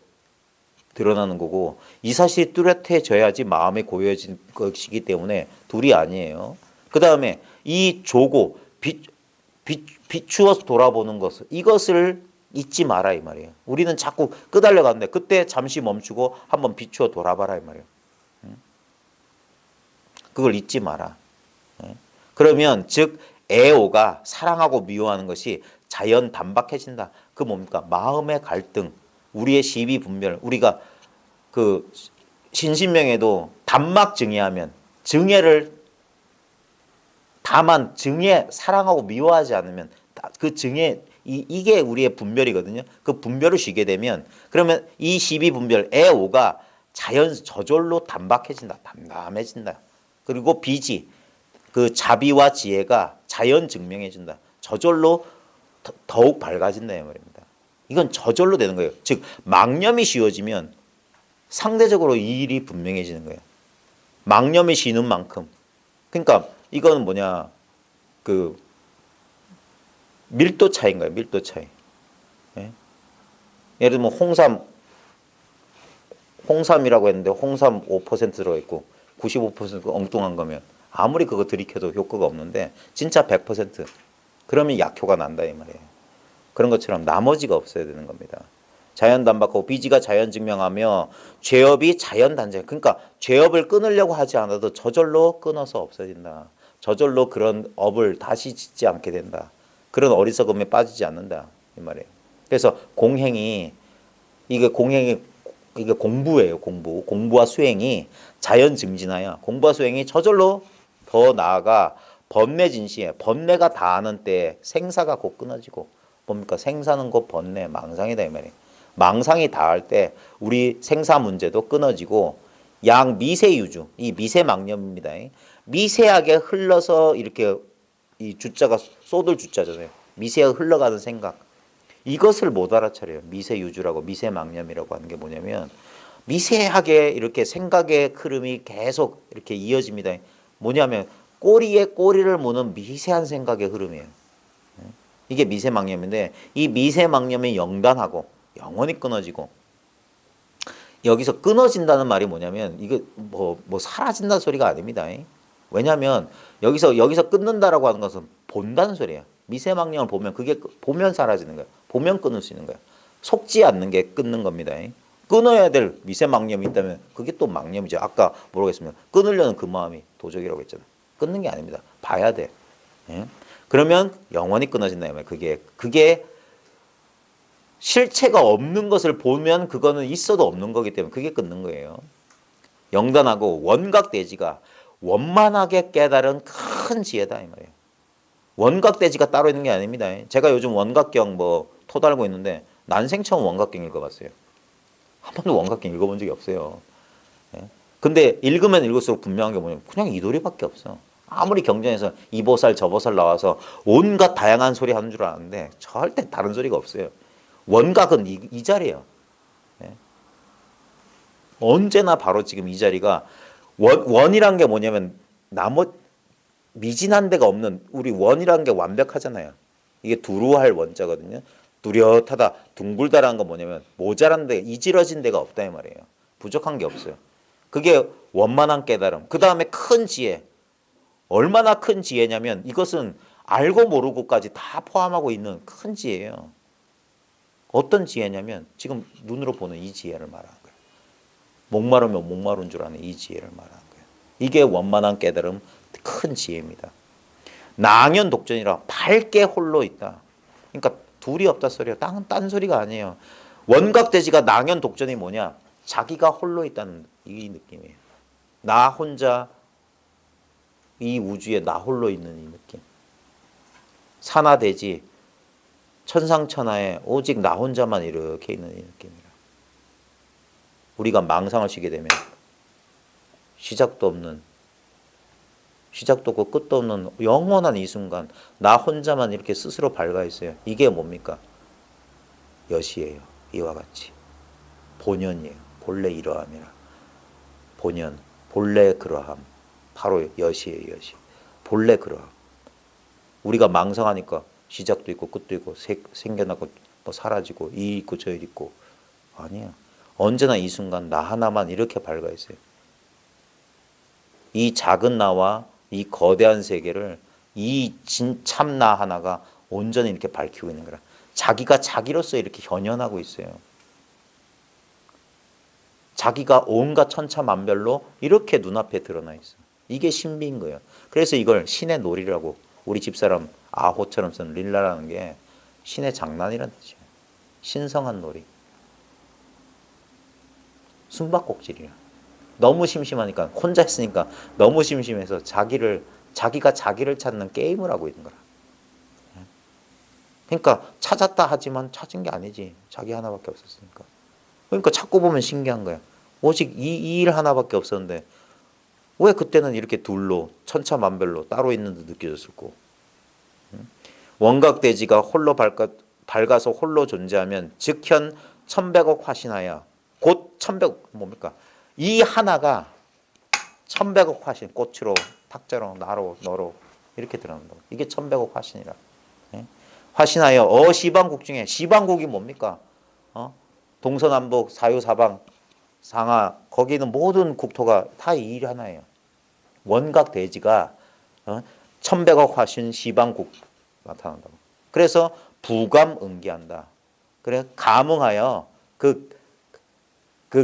드러나는 거고 이 사실이 뚜렷해져야지 마음이 고요해진 것이기 때문에 둘이 아니에요. 그 다음에 이 조고 비추어서 돌아보는 것을 이것을 잊지 마라 이 말이에요. 우리는 자꾸 끄달려 가는데 그때 잠시 멈추고 한번 비추어 돌아봐라 이 말이에요. 그걸 잊지 마라. 그러면 즉 애오가 사랑하고 미워하는 것이 자연 단박해진다. 그 뭡니까? 마음의 갈등, 우리의 시비 분별. 우리가 그 신신명에도 단막 증애하면 증애를 다만 증애 사랑하고 미워하지 않으면 그 증애 이게 우리의 분별이거든요. 그 분별을 쉬게 되면 그러면 이 시비 분별 애오가 자연 저절로 단박해진다. 담담해진다. 그리고 비지 그 자비와 지혜가 자연 증명해준다. 저절로 더욱 밝아진다 이 말입니다. 이건 저절로 되는 거예요. 즉 망념이 쉬워지면 상대적으로 이 일이 분명해지는 거예요. 망념이 쉬는 만큼. 그러니까 이거는 뭐냐 그 밀도 차이인 거예요. 밀도 차이. 예? 예를 들면 홍삼이라고 했는데 홍삼 5% 들어있고 95% 엉뚱한 거면 아무리 그거 들이켜도 효과가 없는데 진짜 100% 그러면 약효가 난다 이 말이에요. 그런 것처럼 나머지가 없어야 되는 겁니다. 자연담박하고 비지가 자연증명하며 죄업이 자연단절. 그러니까 죄업을 끊으려고 하지 않아도 저절로 끊어서 없어진다. 저절로 그런 업을 다시 짓지 않게 된다. 그런 어리석음에 빠지지 않는다. 이 말이에요. 그래서 공행이 이게 공부예요. 공부와 수행이 자연증진하여 공부와 수행이 저절로 더 나아가 번뇌진시에 번뇌가 다하는 때 생사가 곧 끊어지고 뭡니까? 생사는 곧 번뇌 망상이다 이 말이에요. 망상이 다할 때 우리 생사 문제도 끊어지고 양 미세유주 이 미세망념입니다. 미세하게 흘러서 이렇게 이 주자가 쏟을 주자잖아요. 미세하게 흘러가는 생각 이것을 못 알아차려요. 미세유주라고 미세망념이라고 하는 게 뭐냐면 미세하게 이렇게 생각의 흐름이 계속 이렇게 이어집니다. 뭐냐면 꼬리에 꼬리를 무는 미세한 생각의 흐름이에요. 이게 미세망념인데 이 미세망념이 영단하고 영원히 끊어지고 여기서 끊어진다는 말이 뭐냐면 이게 뭐 사라진다는 소리가 아닙니다. 왜냐하면 여기서 끊는다라고 하는 것은 본다는 소리예요. 미세망령을 보면 그게 보면 사라지는 거예요. 보면 끊을 수 있는 거예요. 속지 않는 게 끊는 겁니다. 끊어야 될 미세망념이 있다면 그게 또 망념이죠. 아까 뭐라고 했습니까? 끊으려는 그 마음이 도적이라고 했잖아요. 끊는 게 아닙니다. 봐야 돼. 예? 그러면 영원히 끊어진다. 그게 실체가 없는 것을 보면 그거는 있어도 없는 거기 때문에 그게 끊는 거예요. 영단하고 원각대지가 원만하게 깨달은 큰 지혜다 이 말이에요. 원각대지가 따로 있는 게 아닙니다. 제가 요즘 원각경 토달고 있는데 난생 처음 원각경 읽어봤어요. 한 번도 원각경 읽어본 적이 없어요. 근데 읽으면 읽을수록 분명한 게 뭐냐면 그냥 이 도리밖에 없어. 아무리 경전에서 이 보살 저 보살 나와서 온갖 다양한 소리 하는 줄 아는데 절대 다른 소리가 없어요. 원각은 이 자리예요. 언제나 바로 지금 이 자리가 원이란 게 뭐냐면 미진한 데가 없는 우리 원이란 게 완벽하잖아요. 이게 두루할 원자거든요. 뚜렷하다, 둥글다라는 건 뭐냐면 모자란 데, 이지러진 데가 없다 이 말이에요. 부족한 게 없어요. 그게 원만한 깨달음. 그 다음에 큰 지혜. 얼마나 큰 지혜냐면 이것은 알고 모르고까지 다 포함하고 있는 큰 지혜예요. 어떤 지혜냐면 지금 눈으로 보는 이 지혜를 말하는 거예요. 목마르면 목마른 줄 아는 이 지혜를 말하는 거예요. 이게 원만한 깨달음 큰 지혜입니다. 낭연 독전이라 밝게 홀로 있다. 그러니까 둘이 없다 소리야. 딴 소리가 아니에요. 원각대지가 낭연 독전이 뭐냐? 자기가 홀로 있다는 이 느낌이에요. 나 혼자 이 우주에 나 홀로 있는 이 느낌. 산하대지 천상천하에 오직 나 혼자만 이렇게 있는 이 느낌이라. 우리가 망상을 쉬게 되면 시작도 없고 끝도 없는 영원한 이 순간 나 혼자만 이렇게 스스로 밝아 있어요. 이게 뭡니까? 여시예요. 이와 같이 본연이에요. 본래 이러함이라. 본연, 본래 그러함. 바로 여시예요. 여시. 본래 그러함. 우리가 망상하니까 시작도 있고 끝도 있고 생겨나고 사라지고 이 있고 저 있고 아니에요. 언제나 이 순간 나 하나만 이렇게 밝아 있어요. 이 작은 나와 이 거대한 세계를 이 참나 하나가 온전히 이렇게 밝히고 있는 거라. 자기가 자기로서 이렇게 현현하고 있어요. 자기가 온갖 천차만별로 이렇게 눈앞에 드러나 있어. 이게 신비인 거예요. 그래서 이걸 신의 놀이라고 우리 집사람 아호처럼 쓴 릴라라는 게 신의 장난이라는 뜻이에요. 신성한 놀이. 숨바꼭질이야. 너무 심심하니까 혼자 있으니까 너무 심심해서 자기가 자기를 찾는 게임을 하고 있는 거라. 그러니까 찾았다 하지만 찾은 게 아니지. 자기 하나밖에 없었으니까. 그러니까 찾고 보면 신기한 거야. 오직 이 일 하나밖에 없었는데 왜 그때는 이렇게 둘로 천차만별로 따로 있는 듯 느껴졌을까? 원각대지가 홀로 밝아서 홀로 존재하면 즉현 천백억 화신하여 곧 천백 뭡니까? 이 하나가 천백억 화신 꽃으로 탁자로 나로 너로 이렇게 드러난다. 이게 천백억 화신이라. 화신하여 어시방국 중에 시방국이 뭡니까? 동서남북 사유사방 상하 거기는 모든 국토가 다 이 일 하나예요. 원각대지가 천백억 화신 시방국 나타난다고. 그래서 부감응기한다. 그래 감응하여 그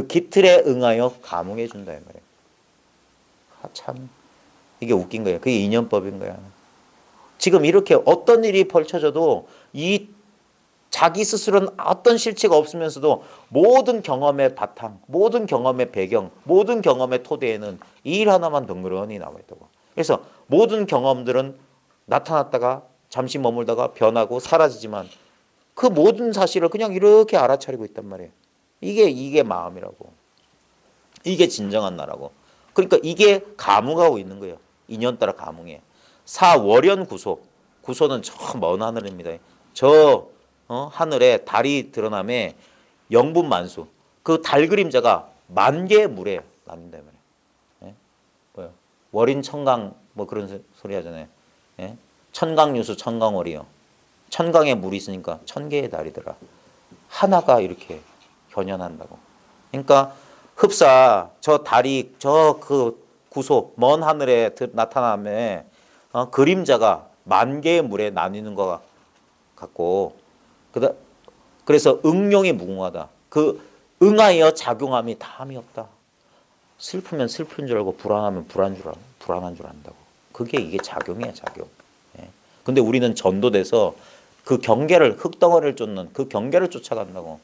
기틀에 응하여 감응해 준다 이 말이에요. 참 이게 웃긴 거예요. 그게 인연법인 거야. 지금 이렇게 어떤 일이 펼쳐져도 이 자기 스스로는 어떤 실체가 없으면서도 모든 경험의 바탕, 모든 경험의 배경, 모든 경험의 토대에는 이 일 하나만 덩그러니 나와 있다고. 그래서 모든 경험들은 나타났다가 잠시 머물다가 변하고 사라지지만 그 모든 사실을 그냥 이렇게 알아차리고 있단 말이에요. 이게 마음이라고. 이게 진정한 나라고. 그러니까 이게 감응하고 있는 거예요. 인연 따라 감응해. 사월연 구소. 구소는 저 먼 하늘입니다. 저 하늘에 달이 드러남에 영분 만수. 그 달 그림자가 만 개의 물에 나뉜다 말이에요. 예? 뭐요? 월인 천강 뭐 그런 소리 하잖아요. 예? 천강유수 천강월이요. 천강에 물이 있으니까 천 개의 달이더라. 하나가 이렇게 견연한다고. 그러니까 흡사 저 달이 저 그 구소 먼 하늘에 나타남에 그림자가 만 개의 물에 나뉘는 것 같고 그래서 응용이 무궁하다. 그 응하여 작용함이 다함이 없다. 슬프면 슬픈 줄 알고 불안하면 불안한 줄 안다고. 그게 이게 작용이야 작용. 예. 근데 우리는 전도돼서 그 경계를 흙덩어리를 쫓는 그 경계를 쫓아간다고.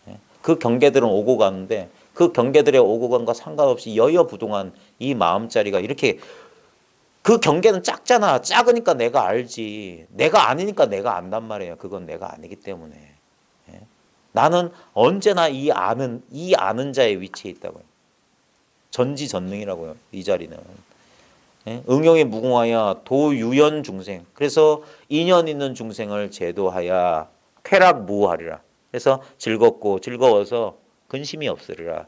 예. 그 경계들은 오고 가는데 그 경계들의 오고 간과 상관없이 여여부동한 이 마음자리가 이렇게 그 경계는 작잖아. 작으니까 내가 알지. 내가 아니니까 내가 안단 말이에요. 그건 내가 아니기 때문에. 예. 나는 언제나 이 아는 자의 위치에 있다고요. 전지전능이라고요. 이 자리는. 예? 응용이 무궁하여 도유연 중생. 그래서 인연 있는 중생을 제도하여 쾌락무하리라. 그래서 즐겁고 즐거워서 근심이 없으리라.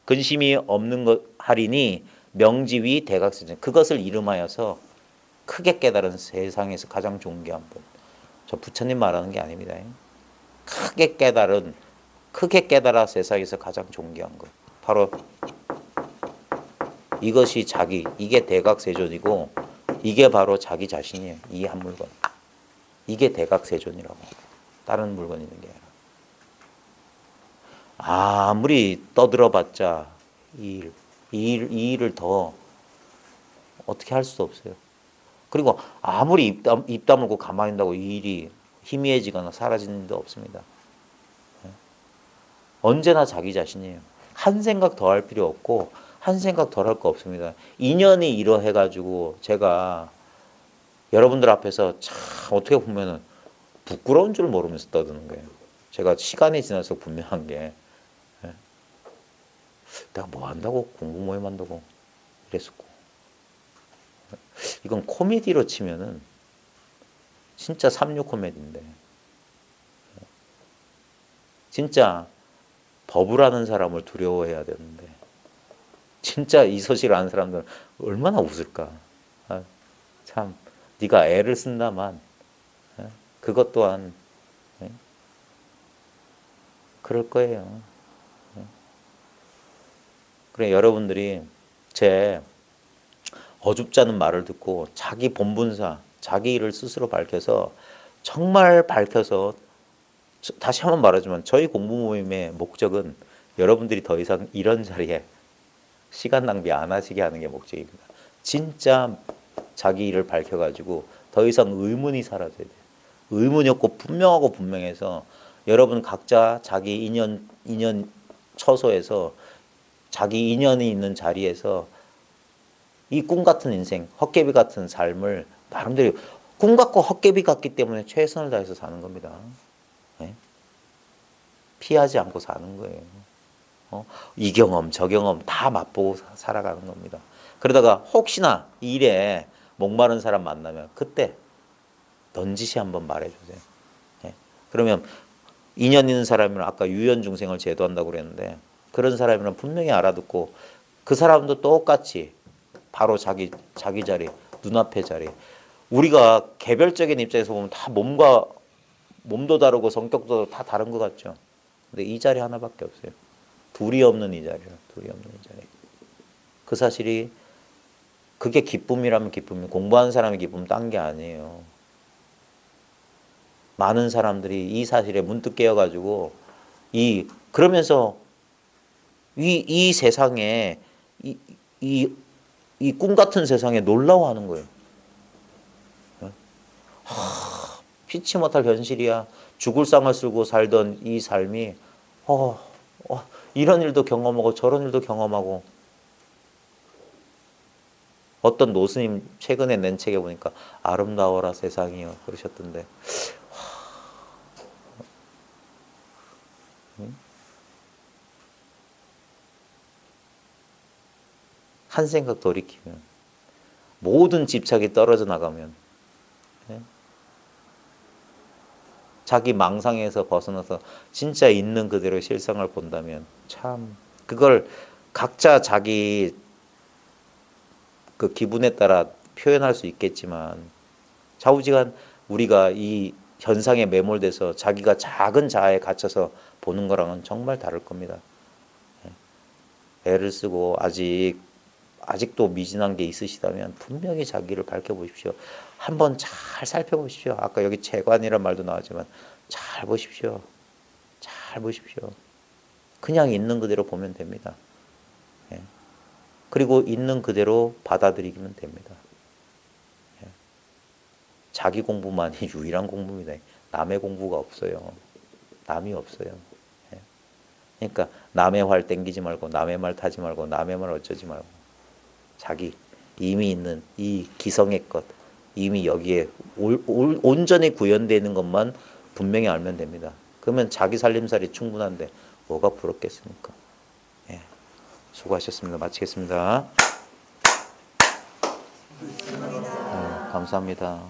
근심이 없는 것 하리니 명지위 대각세전. 그것을 이름하여서 크게 깨달은 세상에서 가장 존귀한 분. 저 부처님 말하는 게 아닙니다. 크게 깨달아 세상에서 가장 존귀한 것. 바로 이것이 이게 대각세존이고 이게 바로 자기 자신이에요. 이 한 물건. 이게 대각세존이라고. 다른 물건이 있는 게 아니라. 아무리 떠들어봤자 이 일을 더 어떻게 할 수 없어요. 그리고 아무리 입 다물고 가만히 있다고 이 일이 희미해지거나 사라지는 데 없습니다. 언제나 자기 자신이에요. 한 생각 더 할 필요 없고 한 생각 덜 할 거 없습니다. 인연이 이러해가지고 제가 여러분들 앞에서 참 어떻게 보면은 부끄러운 줄 모르면서 떠드는 거예요. 제가 시간이 지나서 분명한 게 내가 뭐 한다고 공부 모임 한다고 이랬었고 이건 코미디로 치면은 진짜 삼류 코미디인데 진짜 법을 아는 사람을 두려워해야 되는데 진짜 이 소식을 아는 사람들은 얼마나 웃을까. 참 네가 애를 쓴다만 그것 또한 그럴 거예요. 그래 여러분들이 제 어줍잖은 말을 듣고 자기 본분사, 자기 일을 스스로 밝혀서 정말 밝혀서 다시 한번 말하지만 저희 공부 모임의 목적은 여러분들이 더 이상 이런 자리에 시간 낭비 안 하시게 하는 게 목적입니다. 진짜 자기 일을 밝혀가지고 더 이상 의문이 사라져야 돼요. 의문이 없고 분명하고 분명해서 여러분 각자 자기 인연 처소에서 자기 인연이 있는 자리에서 이 꿈 같은 인생, 헛개비 같은 삶을 나름대로 꿈 같고 헛개비 같기 때문에 최선을 다해서 사는 겁니다. 네? 피하지 않고 사는 거예요. 이 경험, 저 경험 다 맛보고 살아가는 겁니다. 그러다가 혹시나 이 일에 목마른 사람 만나면 그때 넌지시 한번 말해주세요. 네? 그러면 인연 있는 사람이면 아까 유연 중생을 제도한다고 그랬는데 그런 사람이면 분명히 알아듣고 그 사람도 똑같이 바로 자기 자리, 눈앞의 자리. 우리가 개별적인 입장에서 보면 다 몸도 다르고 성격도 다 다른 것 같죠. 근데 이 자리 하나밖에 없어요. 둘이 없는 이 자리라. 둘이 없는 이 자리. 그 사실이 그게 기쁨이라면 기쁨이 공부하는 사람의 기쁨 딴 게 아니에요. 많은 사람들이 이 사실에 문득 깨어가지고 그러면서 이 세상에 이 꿈 같은 세상에 놀라워하는 거예요. 피치 못할 현실이야. 죽을 상을 쓸고 살던 이 삶이 이런 일도 경험하고 저런 일도 경험하고. 어떤 노스님 최근에 낸 책에 보니까 아름다워라 세상이여 그러셨던데 한 생각 돌이키면 모든 집착이 떨어져 나가면 자기 망상에서 벗어나서 진짜 있는 그대로 실상을 본다면 참 그걸 각자 자기 그 기분에 따라 표현할 수 있겠지만 좌우지간 우리가 이 현상에 매몰돼서 자기가 작은 자아에 갇혀서 보는 거랑은 정말 다를 겁니다. 애를 쓰고 아직도 미진한 게 있으시다면 분명히 자기를 밝혀보십시오. 한번 잘 살펴보십시오. 아까 여기 재관이란 말도 나왔지만 잘 보십시오. 잘 보십시오. 그냥 있는 그대로 보면 됩니다. 그리고 있는 그대로 받아들이기면 됩니다. 자기 공부만이 유일한 공부입니다. 남의 공부가 없어요. 남이 없어요. 그러니까 남의 활 땡기지 말고 남의 말 타지 말고 남의 말 어쩌지 말고 자기 이미 있는 이 기성의 것 이미 여기에 온전히 구현되어 있는 것만 분명히 알면 됩니다. 그러면 자기 살림살이 충분한데 뭐가 부럽겠습니까? 수고하셨습니다. 마치겠습니다. 감사합니다.